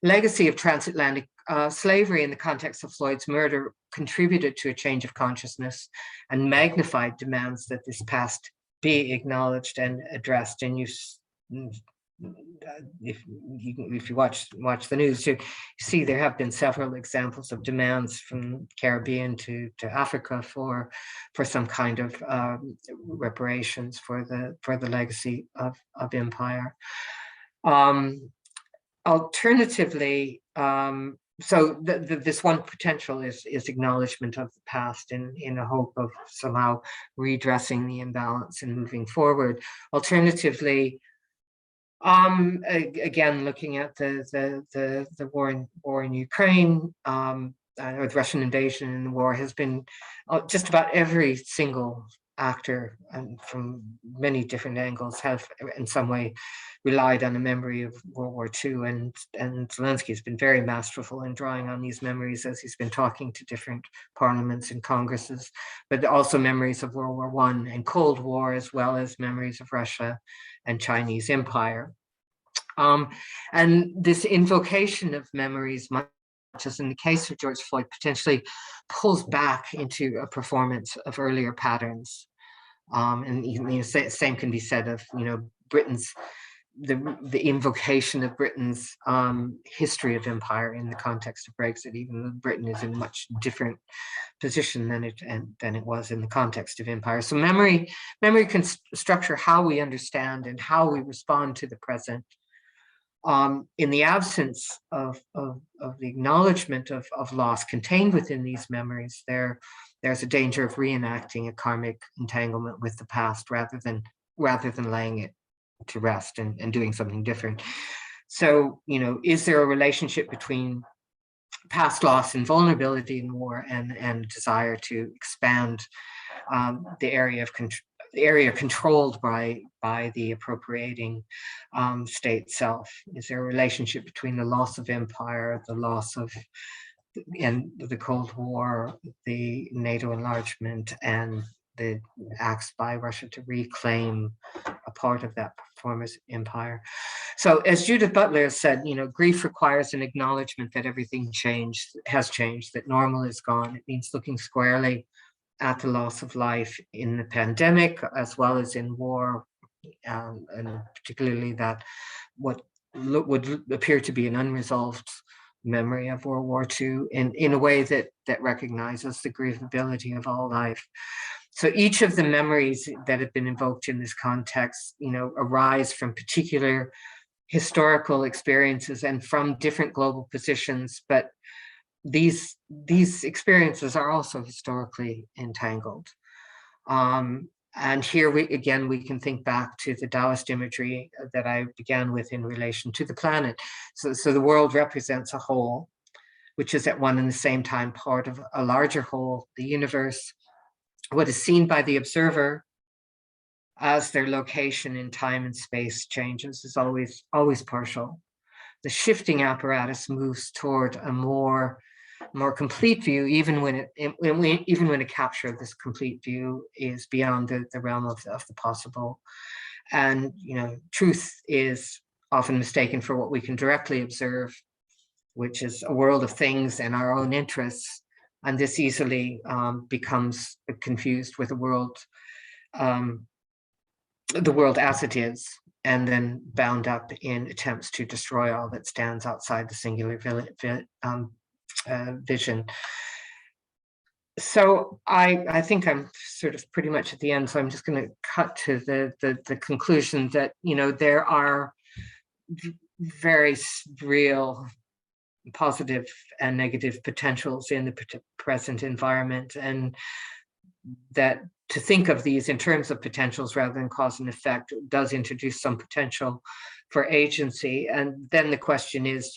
legacy of transatlantic slavery in the context of Floyd's murder contributed to a change of consciousness and magnified demands that this past be acknowledged and addressed. And if you watch the news, you see there have been several examples of demands from Caribbean to Africa for some kind of reparations for the legacy of empire. Alternatively, so this one potential is acknowledgement of the past in a hope of somehow redressing the imbalance and moving forward. Alternatively, Again, looking at the war in Ukraine, or the Russian invasion and the war has been just about every single actor, and from many different angles, have in some way relied on a memory of World War II, and Zelensky has been very masterful in drawing on these memories as he's been talking to different parliaments and congresses, but also memories of World War I and Cold War, as well as memories of Russia and Chinese Empire. And this invocation of memories, much as in the case of George Floyd, potentially pulls back into a performance of earlier patterns. And same can be said of Britain's the invocation of Britain's history of empire in the context of Brexit, even though Britain is in a much different position than it was in the context of empire. So memory can structure how we understand and how we respond to the present. In the absence of the acknowledgement of loss contained within these memories, there's a danger of reenacting a karmic entanglement with the past rather than laying it to rest and doing something different. So, is there a relationship between past loss and vulnerability in war and desire to expand the area controlled by the appropriating state self? Is there a relationship between the loss of empire, the loss of the Cold War, the NATO enlargement, and the acts by Russia to reclaim a part of that former empire? So as Judith Butler said, grief requires an acknowledgement that everything has changed, that normal is gone. It means looking squarely at the loss of life in the pandemic, as well as in war, and particularly that what would appear to be an unresolved memory of World War II in a way that recognizes the grievability of all life. So each of the memories that have been invoked in this context, arise from particular historical experiences and from different global positions, but these experiences are also historically entangled. And here we can think back to the Taoist imagery that I began with in relation to the planet. So the world represents a whole, which is at one and the same time part of a larger whole, the universe. What is seen by the observer as their location in time and space changes is always partial. The shifting apparatus moves toward a more complete view, even when a capture of this complete view is beyond the realm of the possible. And truth is often mistaken for what we can directly observe, which is a world of things and our own interests. And this easily becomes confused with the world as it is, and then bound up in attempts to destroy all that stands outside the singular vision. So I think I'm sort of pretty much at the end, so I'm just going to cut to the conclusion that there are very real positive and negative potentials in the present environment, and that to think of these in terms of potentials rather than cause and effect does introduce some potential for agency. And then the question is,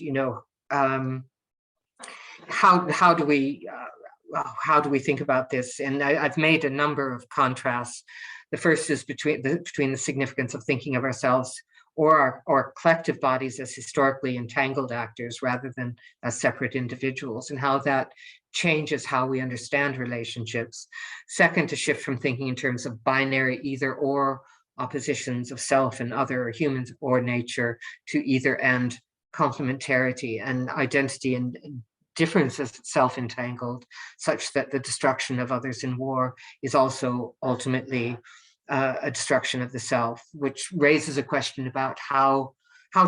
how do we think about this? And I've made a number of contrasts. The first is between the significance of thinking of ourselves or our collective bodies as historically entangled actors rather than as separate individuals, and how that changes how we understand relationships. Second, to shift from thinking in terms of binary either or oppositions of self and other, humans or nature, to either and complementarity and identity and difference as self-entangled, such that the destruction of others in war is also ultimately a destruction of the self, which raises a question about how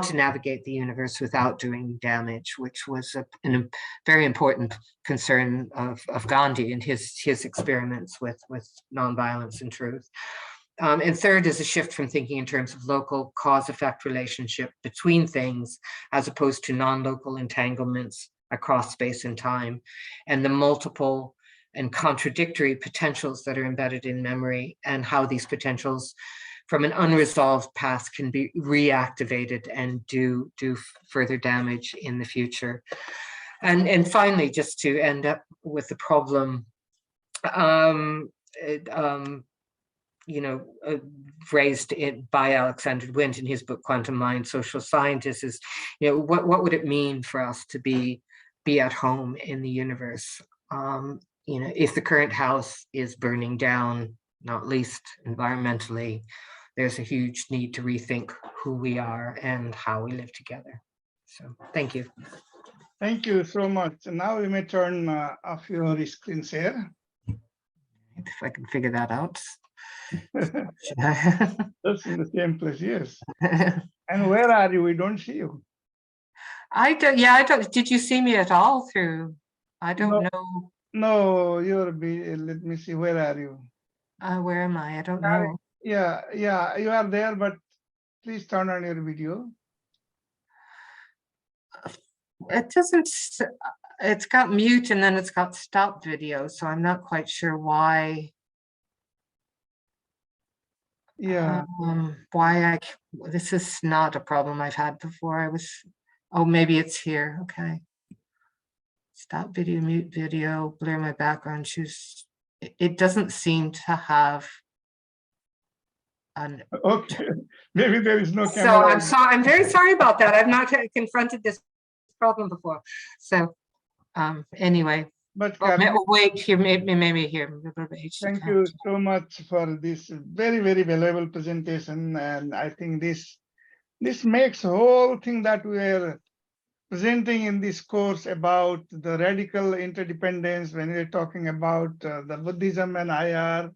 to navigate the universe without doing damage, which was a very important concern of Gandhi in his experiments with nonviolence and truth. And third is a shift from thinking in terms of local cause-effect relationship between things, as opposed to non-local entanglements across space and time, and the multiple and contradictory potentials that are embedded in memory, and how these potentials from an unresolved past can be reactivated and do further damage in the future. And finally, just to end up with the problem, raised by Alexander Wint in his book Quantum Mind, Social Scientists, is, what would it mean for us to be at home in the universe? If the current house is burning down, not least environmentally, there's a huge need to rethink who we are and how we live together. So thank you. Thank you so much. And now we may turn off your screen share. If I can figure that out. That's in the same place, yes. And where are you? We don't see you. I don't. Did you see me at all through? I don't know. No, let me see. Where are you? Where am I? I don't know. Yeah, you are there, but please turn on your video. It doesn't. It's got mute and then it's got stop video, so I'm not quite sure why. Yeah. Why this is not a problem I've had before. Oh, maybe it's here. Okay. Stop video, mute video, blur my background, choose. It doesn't seem to have an. Okay, maybe there is no camera. So I'm very sorry about that. I've not confronted this problem before. So anyway. But wait here, maybe here. Thank you so much for this very, very valuable presentation. And I think this makes the whole thing that we are presenting in this course about the radical interdependence. When we're talking about the Buddhism and IR,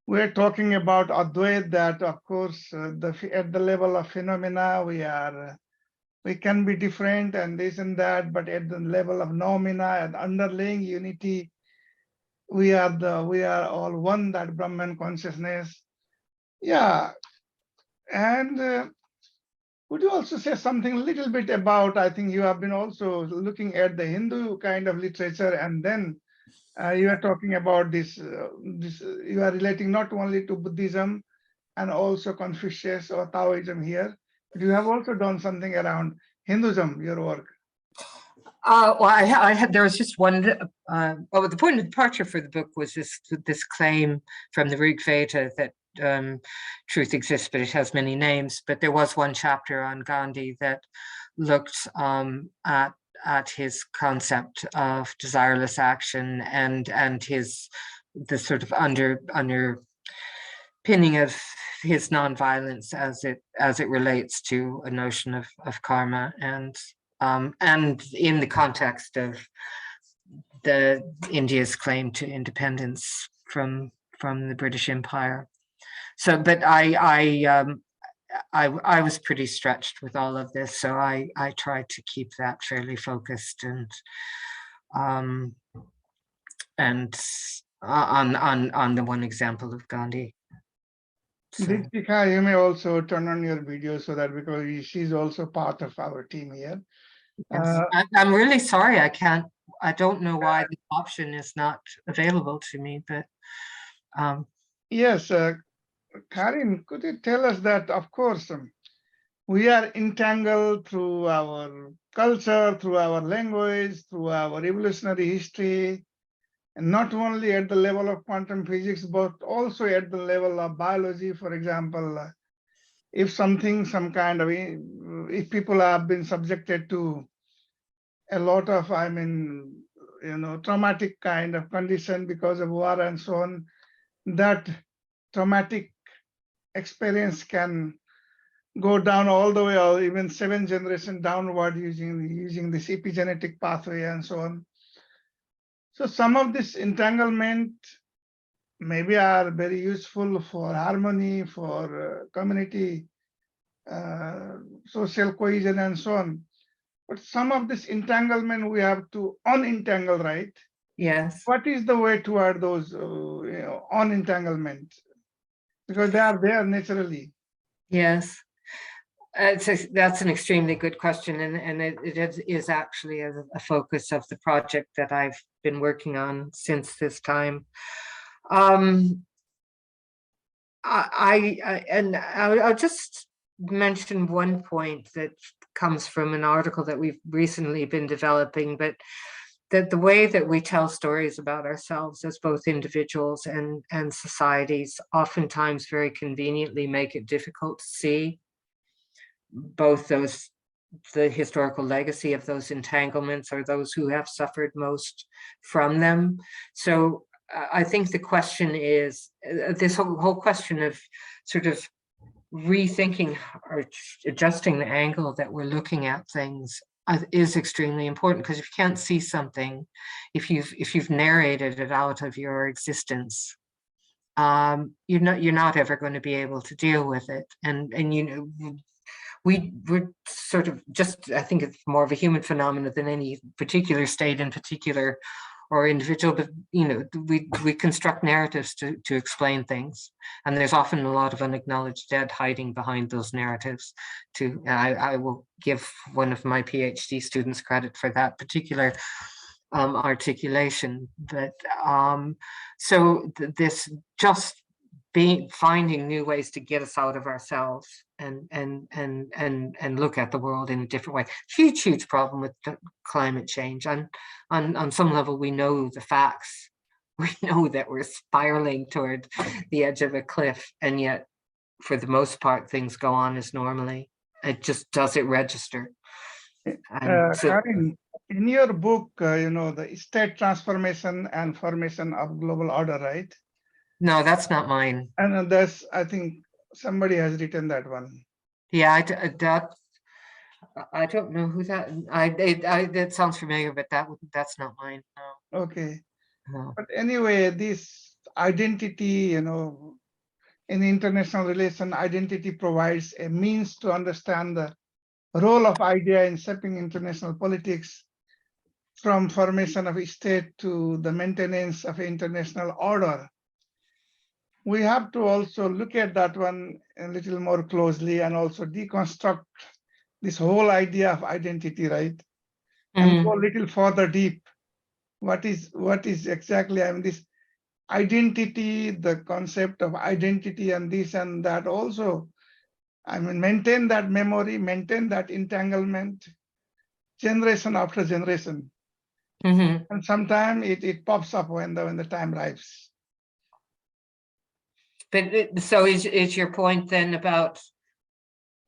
we're talking about Advait, that of course at the level of phenomena we can be different and this and that, but at the level of noumena and underlying unity, we are all one, that Brahman consciousness. Yeah. And would you also say something a little bit about, I think you have been also looking at the Hindu kind of literature, and then you are talking about this, you are relating not only to Buddhism and also Confucius or Taoism here, but you have also done something around Hinduism, your work. Well, I had, there was just one, the point of departure for the book was this claim from the Rig Veda that truth exists, but it has many names. But there was one chapter on Gandhi that looked at his concept of desireless action and the sort of underpinning of his nonviolence as it relates to a notion of karma and in the context of India's claim to independence from the British Empire. So, but I was pretty stretched with all of this, so I tried to keep that fairly focused and on the one example of Gandhi. So. Deepika, you may also turn on your video so that, because she's also part of our team here. Yes. I'm really sorry. I don't know why the option is not available to me, but. Yes, Karin, could you tell us that, of course, we are entangled through our culture, through our language, through our evolutionary history, and not only at the level of quantum physics, but also at the level of biology. For example, if people have been subjected to a lot of, traumatic kind of condition because of war and so on, that traumatic experience can go down all the way, or even 7 generations downward using this epigenetic pathway and so on. So some of this entanglement maybe are very useful for harmony, for community, social cohesion and so on. But some of this entanglement we have to unentangle, right? Yes. What is the way toward those unentanglement? Because they are there naturally. Yes. That's an extremely good question, and it is actually a focus of the project that I've been working on since this time. I'll just mention one point that comes from an article that we've recently been developing, but that the way that we tell stories about ourselves as both individuals and societies oftentimes very conveniently make it difficult to see both the historical legacy of those entanglements or those who have suffered most from them. So I think the question is this whole question of sort of rethinking or adjusting the angle that we're looking at things is extremely important, because if you can't see something, if you've narrated it out of your existence, you're not ever going to be able to deal with it. And you know, we're sort of just, I think it's more of a human phenomenon than any particular state in particular or individual, but you know, we construct narratives to explain things, and there's often a lot of unacknowledged dead hiding behind those narratives. I will give one of my PhD students credit for that particular articulation. But so this just finding new ways to get us out of ourselves and look at the world in a different way. Huge problem with climate change. On some level, we know the facts. We know that we're spiraling toward the edge of a cliff, and yet, for the most part, things go on as normally. It just doesn't register. And so, Karin, in your book, you know, the state transformation and formation of global order, right? no, that's not mine. And that's, I think somebody has written that one. Yeah, I don't know who that. That sounds familiar, but that's not mine. No. Okay. No. But anyway, this identity, you know, in international relation, identity provides a means to understand the role of idea in shaping international politics, from formation of a state to the maintenance of international order. We have to also look at that one a little more closely and also deconstruct this whole idea of identity, right? And go a little further deep. What is exactly, I mean, this identity, the concept of identity and this and that also, I mean, maintain that memory, maintain that entanglement, generation after generation. Mm-hmm. And sometimes it pops up when the time arrives. But so is your point then about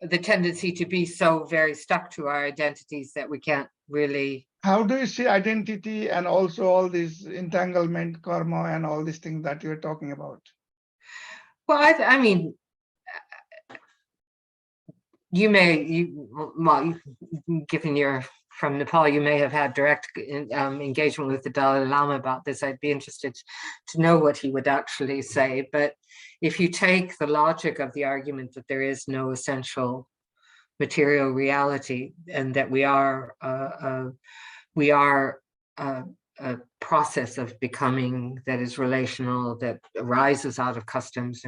the tendency to be so very stuck to our identities that we can't really. How do you see identity and also all this entanglement, karma, and all these things that you're talking about? Well, I mean, well, given you're from Nepal, you may have had direct engagement with the Dalai Lama about this. I'd be interested to know what he would actually say. But if you take the logic of the argument that there is no essential material reality and that we are a process of becoming that is relational, that arises out of customs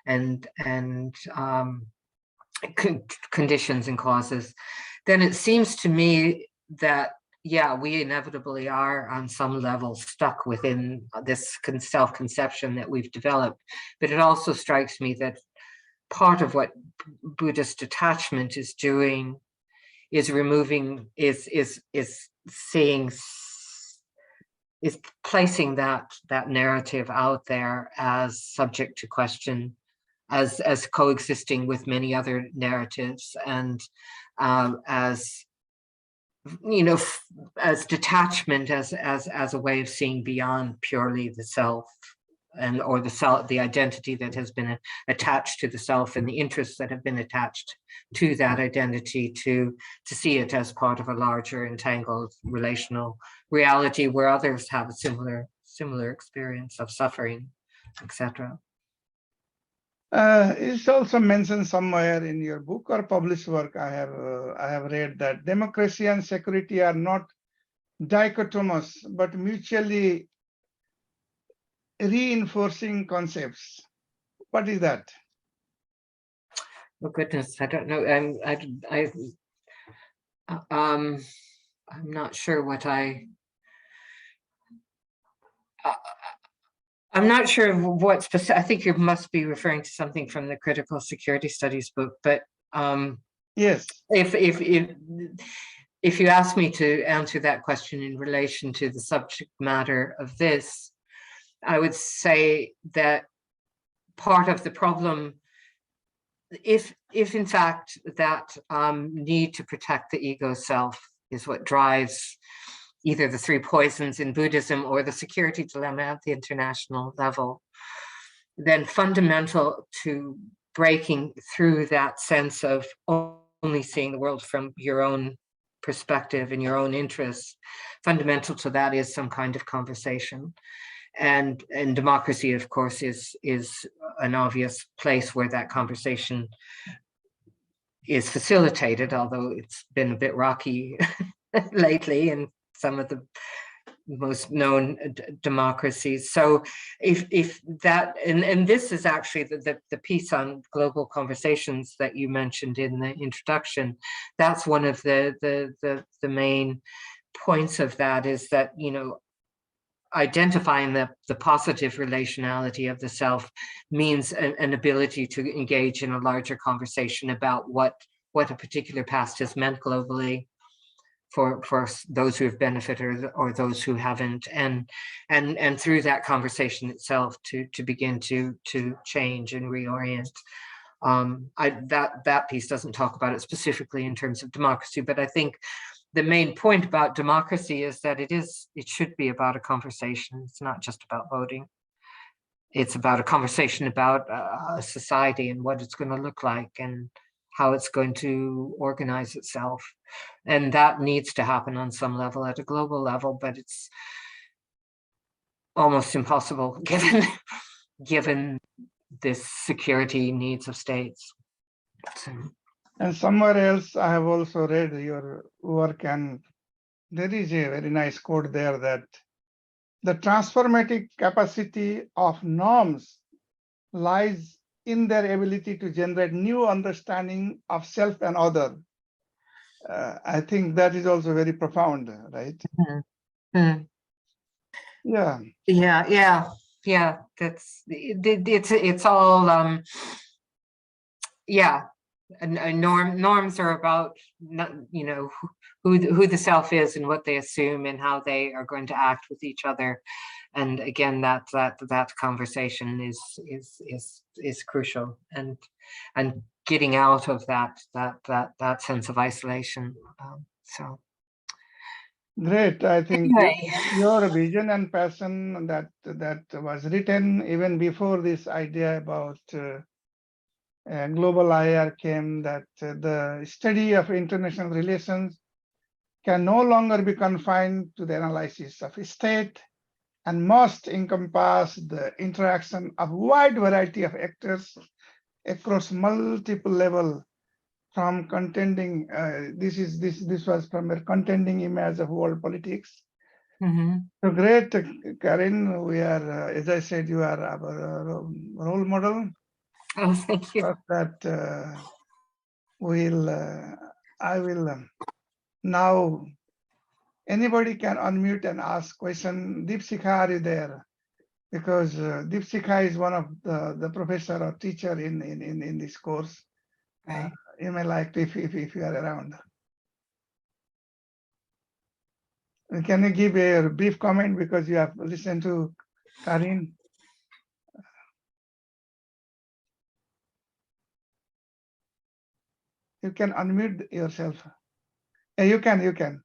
and conditions and causes, then it seems to me that, yeah, we inevitably are on some level stuck within this self-conception that we've developed. But it also strikes me that part of what Buddhist detachment is doing is removing, is placing that narrative out there as subject to question, as coexisting with many other narratives, and as, you know, as detachment, as a way of seeing beyond purely the self, and or the identity that has been attached to the self, and the interests that have been attached to that identity, to see it as part of a larger entangled relational reality where others have a similar experience of suffering, etc. It's also mentioned somewhere in your book or published work. I have read that democracy and security are not dichotomous but mutually reinforcing concepts. What is that? Oh goodness, I don't know. I'm not sure what I'm not sure what specific, I think you must be referring to something from the critical security studies book, but Yes. if you ask me to answer that question in relation to the subject matter of this, I would say that part of the problem, if in fact that need to protect the ego self is what drives either the three poisons in Buddhism or the security dilemma at the international level, then fundamental to breaking through that sense of only seeing the world from your own perspective and your own interests, fundamental to that is some kind of conversation. And democracy, of course, is an obvious place where that conversation is facilitated, although it's been a bit rocky lately in some of the most known democracies. So if that, and this is actually the piece on global conversations that you mentioned in the introduction, that's one of the main points of that, is that, you know, identifying the positive relationality of the self means an ability to engage in a larger conversation about what a particular past has meant globally for those who have benefited or those who haven't, and through that conversation itself to begin to change and reorient. That piece doesn't talk about it specifically in terms of democracy, but I think the main point about democracy is that it should be about a conversation. It's not just about voting. It's about a conversation about a society and what it's going to look like and how it's going to organize itself. And that needs to happen on some level at a global level, but it's almost impossible given this security needs of states. So. And somewhere else, I have also read your work, and there is a very nice quote there that the transformative capacity of norms lies in their ability to generate new understanding of self and other. I think that is also very profound, right? Mm-hmm. Yeah. Yeah. That's it's all yeah. And norms are about, you know, who the self is and what they assume and how they are going to act with each other. And again, that conversation is crucial, and getting out of that sense of isolation. So Great. I think anyway. your vision and passion that was written even before this idea about global IR came, that the study of international relations can no longer be confined to the analysis of a state and must encompass the interaction of wide variety of actors across multiple levels, from contending, this was from a contending image of world politics. Mm-hmm. So great, Karin. We are, as I said, you are our role model. Oh, thank you. That I will now. Anybody can unmute and ask question. Deepsika, are you there? Because Deepsika is one of the professor or teacher in this course. Right. You may like to, if you are around. Can you give a brief comment, because you have listened to Karin? You can unmute yourself. You can.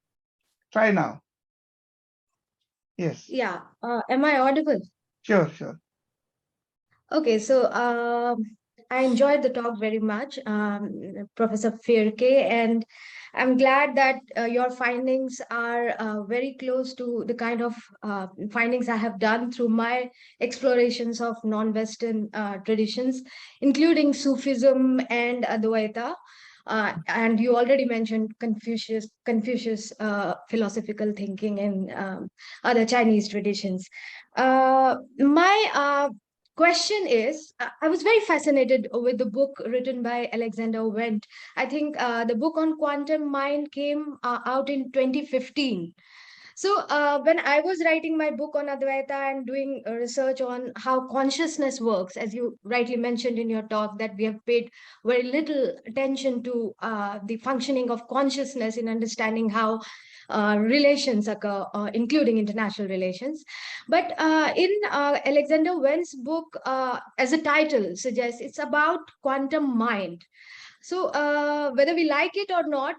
Try now. Yes. Yeah. Am I audible? Sure. Okay. So I enjoyed the talk very much, Professor Fierke, and I'm glad that your findings are very close to the kind of findings I have done through my explorations of non-Western traditions, including Sufism and Advaita. And you already mentioned Confucius philosophical thinking and other Chinese traditions. My question is, I was very fascinated with the book written by Alexander Wendt. I think the book on quantum mind came out in 2015. So when I was writing my book on Advaita and doing research on how consciousness works, as you rightly mentioned in your talk, that we have paid very little attention to the functioning of consciousness in understanding how relations occur, including international relations. But in Alexander Wen's book, as a title suggests, it's about quantum mind. So whether we like it or not,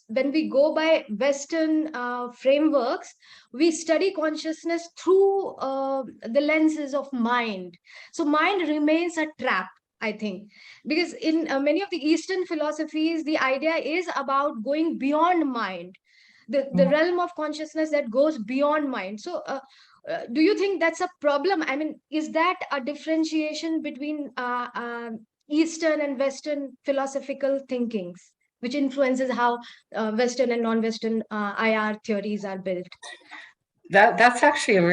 when we go by Western frameworks, we study consciousness through the lenses of mind. So mind remains a trap, I think, because in many of the Eastern philosophies, the idea is about going beyond mind, the realm of consciousness that goes beyond mind. So do you think that's a problem? I mean, is that a differentiation between Eastern and Western philosophical thinkings, which influences how Western and non-Western IR theories are built? That's actually a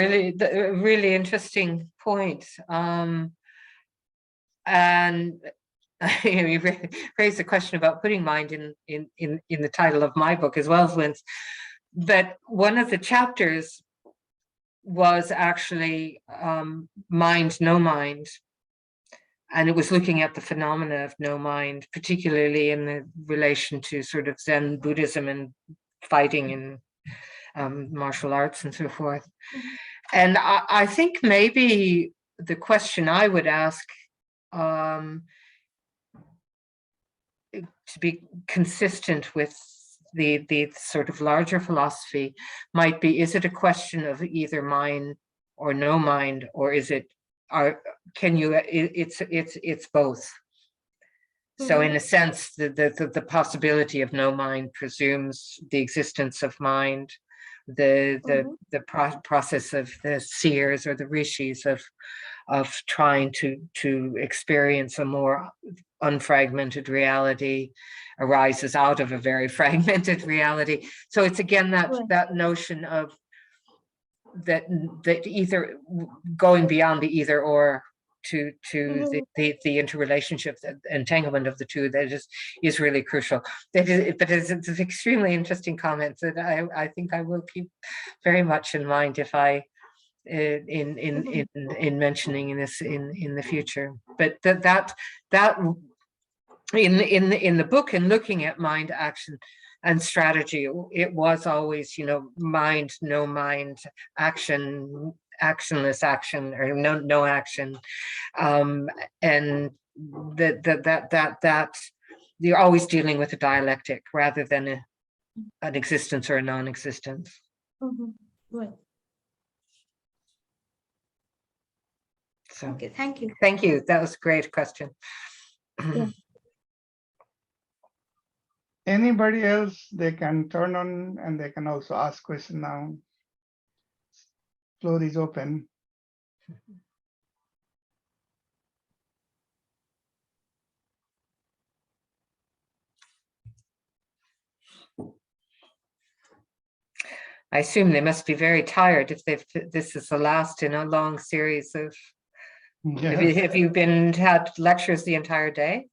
really interesting point. And you raised a question about putting mind in the title of my book as well, Vince. But one of the chapters was actually mind, no mind. And it was looking at the phenomena of no mind, particularly in the relation to sort of Zen Buddhism and fighting and martial arts and so forth. And I think maybe the question I would ask to be consistent with the sort of larger philosophy might be, is it a question of either mind or no mind, or is it, it's both? So in a sense, the possibility of no mind presumes the existence of mind, the process of the seers or the rishis of trying to experience a more unfragmented reality arises out of a very fragmented reality. So it's again that notion of that either going beyond the either or to the interrelationship, the entanglement of the two, that is really crucial. But it's an extremely interesting comment that I think I will keep very much in mind if I in mentioning this in the future. But that in the book, and looking at mind, action, and strategy, it was always, mind, no mind, action, actionless action, or no action, and that you're always dealing with a dialectic rather than an existence or a non-existence. Right. So, okay, thank you. Thank you. That was a great question. Yeah. Anybody else, they can turn on and they can also ask question now. Floor is open. I assume they must be very tired if this is the last in a long series of. Yes. Have you had lectures the entire day?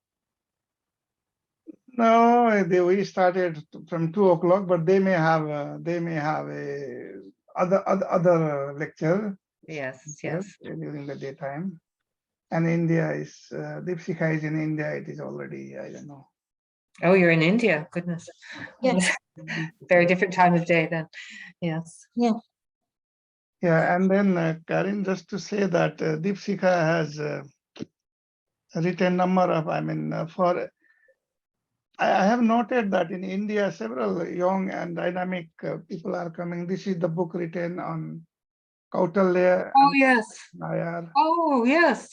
No, we started from 2 o'clock, but they may have a other lecture. Yes. During the daytime. And India is Deepshikha is in India. It is already, I don't know. Oh, you're in India. Goodness. Yes. Very different time of day then. Yes. Yeah. Yeah, and then Karin, just to say that Deepshikha has written number of, I have noted that in India, several young and dynamic people are coming. This is the book written on Kautalya. Oh, yes. Nayar. Oh, yes.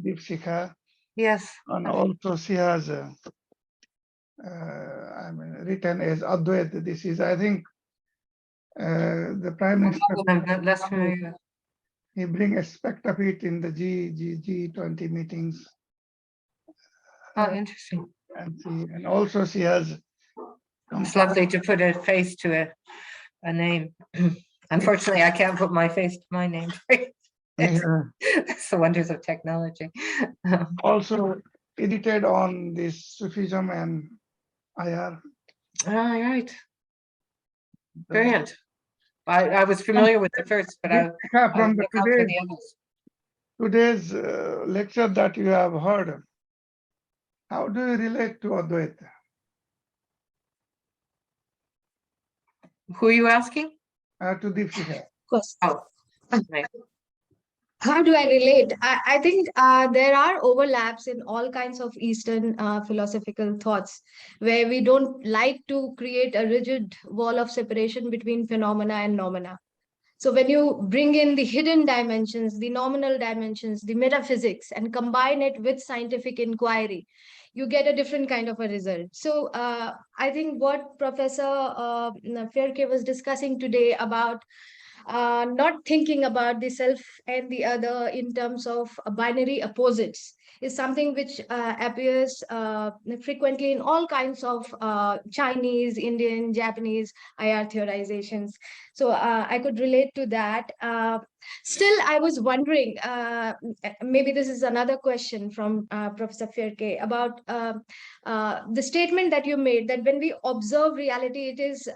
Deepshikha. Yes. And also she has written as Advait. This is, I think, the Prime Minister. I'm less familiar. He brings aspect of it in the G20 meetings. Oh, interesting. And also she has. It's lovely to put a face to a name. Unfortunately, I can't put my face to my name. It's the wonders of technology. Also edited on this Sufism and IR. All right. Brilliant. I was familiar with the first, but I From the look out for the others. today's lecture that you have heard, how do you relate to Advaita? Who are you asking? To Deepshika. Of course. Oh, right. How do I relate? I think there are overlaps in all kinds of Eastern philosophical thoughts where we don't like to create a rigid wall of separation between phenomena and noumena. So when you bring in the hidden dimensions, the nominal dimensions, the metaphysics, and combine it with scientific inquiry, you get a different kind of a result. So I think what Professor Fierke was discussing today about not thinking about the self and the other in terms of binary opposites is something which appears frequently in all kinds of Chinese, Indian, Japanese IR theorizations. So I could relate to that. Still, I was wondering, maybe this is another question from Professor Fierke about the statement that you made that when we observe reality, it is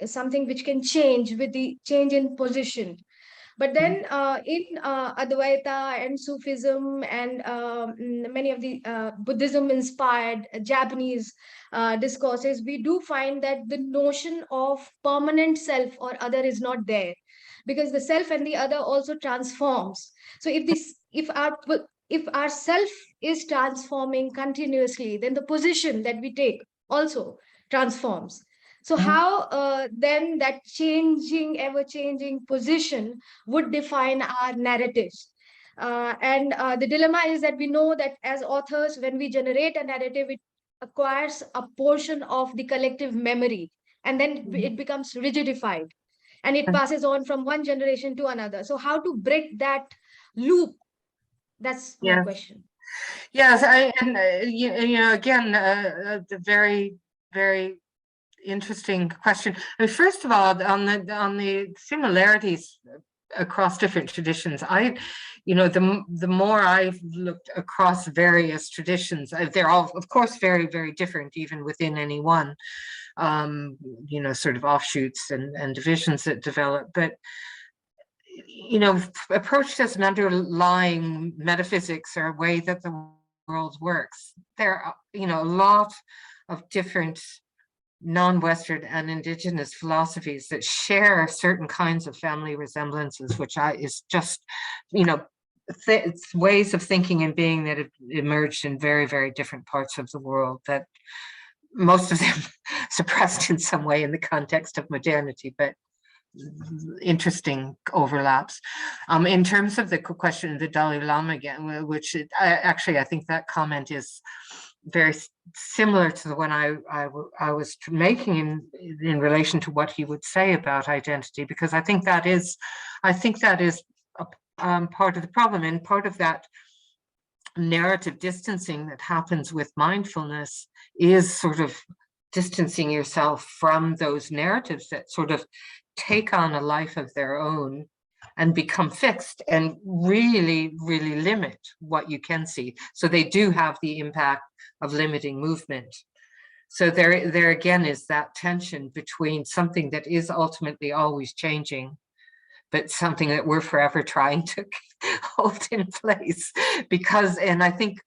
something which can change with the change in position. But then in Advaita and Sufism and many of the Buddhism inspired Japanese discourses, we do find that the notion of permanent self or other is not there, because the self and the other also transforms. So if our self is transforming continuously, then the position that we take also transforms. So how then that changing, ever changing position would define our narratives? And the dilemma is that we know that as authors, when we generate a narrative, it acquires a portion of the collective memory, and then it becomes rigidified, and it passes on from one generation to another. So how to break that loop? That's my Yes. question. Yes, you know, again, the very, very interesting question. I mean, first of all, on the similarities across different traditions, you know, the more I've looked across various traditions, they're all, of course, very, very different, even within any one. You know, sort of offshoots and divisions that develop, but you know, approached as an underlying metaphysics or a way that the world works. There are, you know, a lot of different non-Western and indigenous philosophies that share certain kinds of family resemblances, which is just, you know, it's ways of thinking and being that have emerged in very, very different parts of the world, that most of them suppressed in some way in the context of modernity, but interesting overlaps. In terms of the question of the Dalai Lama again, which actually I think that comment is very similar to the one I was making in relation to what he would say about identity, because I think that is a, part of the problem, and part of that narrative distancing that happens with mindfulness is sort of distancing yourself from those narratives that sort of take on a life of their own and become fixed and really, really limit what you can see. So they do have the impact of limiting movement. So there again is that tension between something that is ultimately always changing, but something that we're forever trying to hold in place. Because, and I think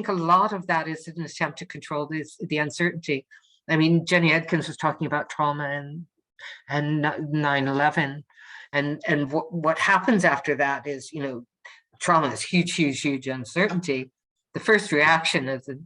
a lot of that is an attempt to control the uncertainty. I mean, Jenny Edkins was talking about trauma and 9/11, and what happens after that is, you know, trauma is huge uncertainty. The first reaction of the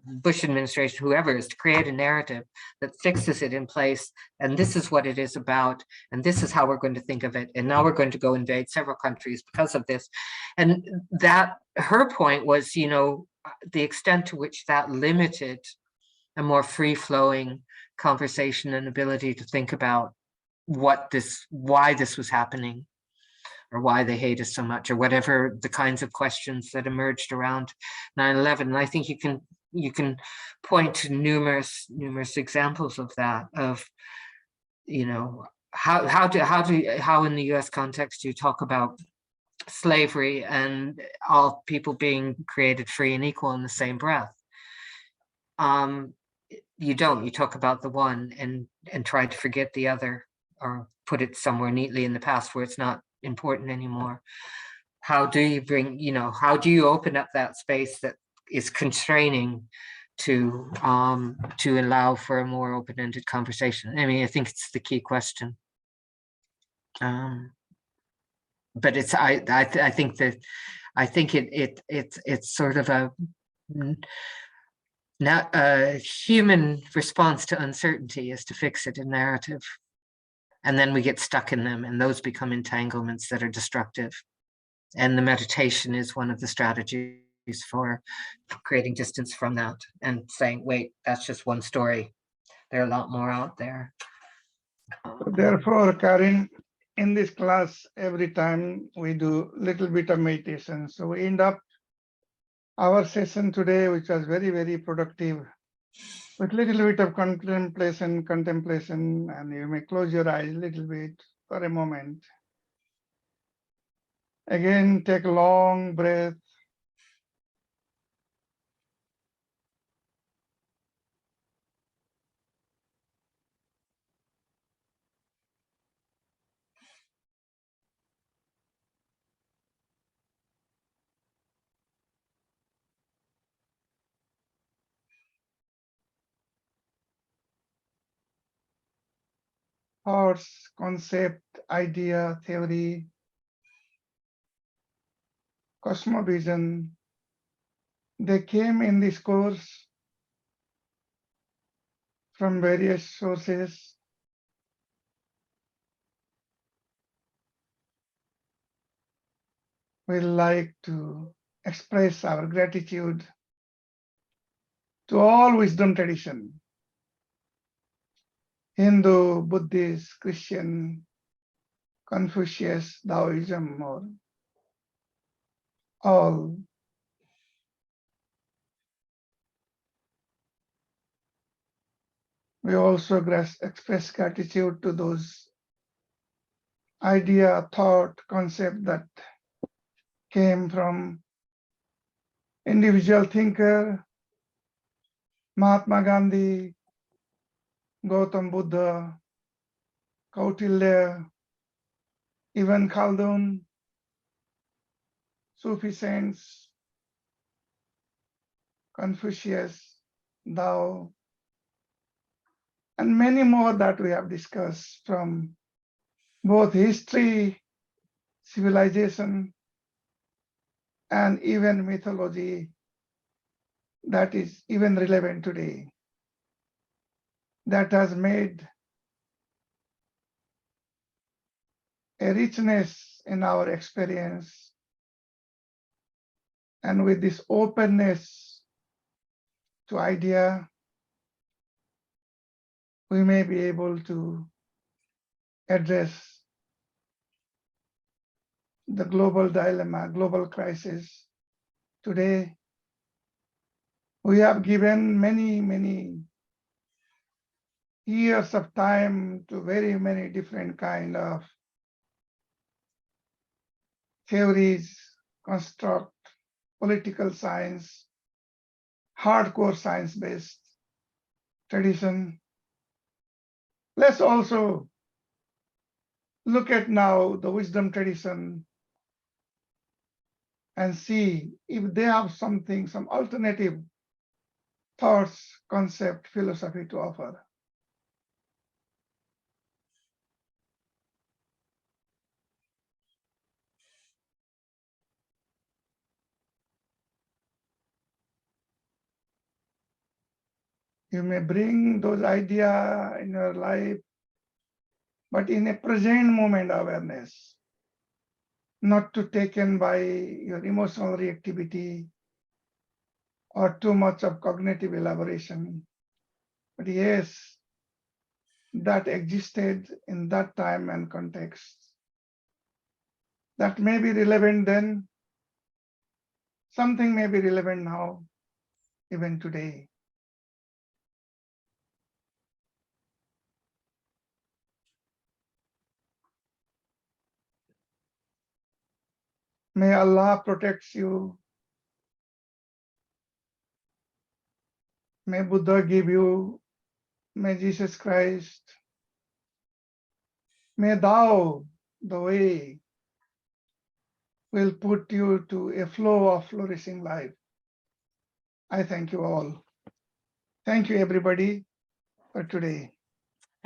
Bush administration, whoever, is to create a narrative that fixes it in place, and this is what it is about, and this is how we're going to think of it, and now we're going to go invade several countries because of this. And that, her point was, you know, the extent to which that limited a more free-flowing conversation and ability to think about why this was happening, or why they hate us so much, or whatever the kinds of questions that emerged around 9/11. And I think you can point to numerous examples of that, of, you know, how in the US context do you talk about slavery and all people being created free and equal in the same breath? You don't. You talk about the one and try to forget the other. or put it somewhere neatly in the past where it's not important anymore. How do you bring, how do you open up that space that is constraining to allow for a more open-ended conversation? I mean, I think it's the key question. But it's I think that it's sort of a human response to uncertainty is to fix it in narrative, and then we get stuck in them, and those become entanglements that are destructive. And the meditation is one of the strategies for creating distance from that and saying, wait, that's just one story. There are a lot more out there. Therefore, Karin, in this class, every time we do little bit of meditation. So we end up our session today, which was very, very productive, with little bit of contemplation, and you may close your eyes a little bit for a moment. Again, take a long breath. Thoughts, concept, idea, theory, cosmovision, they came in this course from various sources. We like to express our gratitude to all wisdom tradition, Hindu, Buddhist, Christian, Confucius, Taoism, or all. We also express gratitude to those idea, thought, concept that came from individual thinker, Mahatma Gandhi, Gautam Buddha, Kautilya, even Khaldun, Sufi saints, Confucius, Tao, and many more that we have discussed from both history, civilization, and even mythology that is even relevant today, that has made a richness in our experience. And with this openness to idea, we may be able to address the global dilemma, global crisis. Today, we have given many, many years of time to very many different kind of theories, construct, political science, hardcore science-based tradition. Let's also look at now the wisdom tradition and see if they have something, some alternative thoughts, concept, philosophy to offer. You may bring those ideas in your life, but in a present moment awareness, not to taken by your emotional reactivity or too much of cognitive elaboration. But yes, that existed in that time and context. That may be relevant then, something may be relevant now, even today. May Allah protect you. May Buddha give you, may Jesus Christ May thou, the way, will put you to a flow of flourishing life. I thank you all. Thank you, everybody, for today.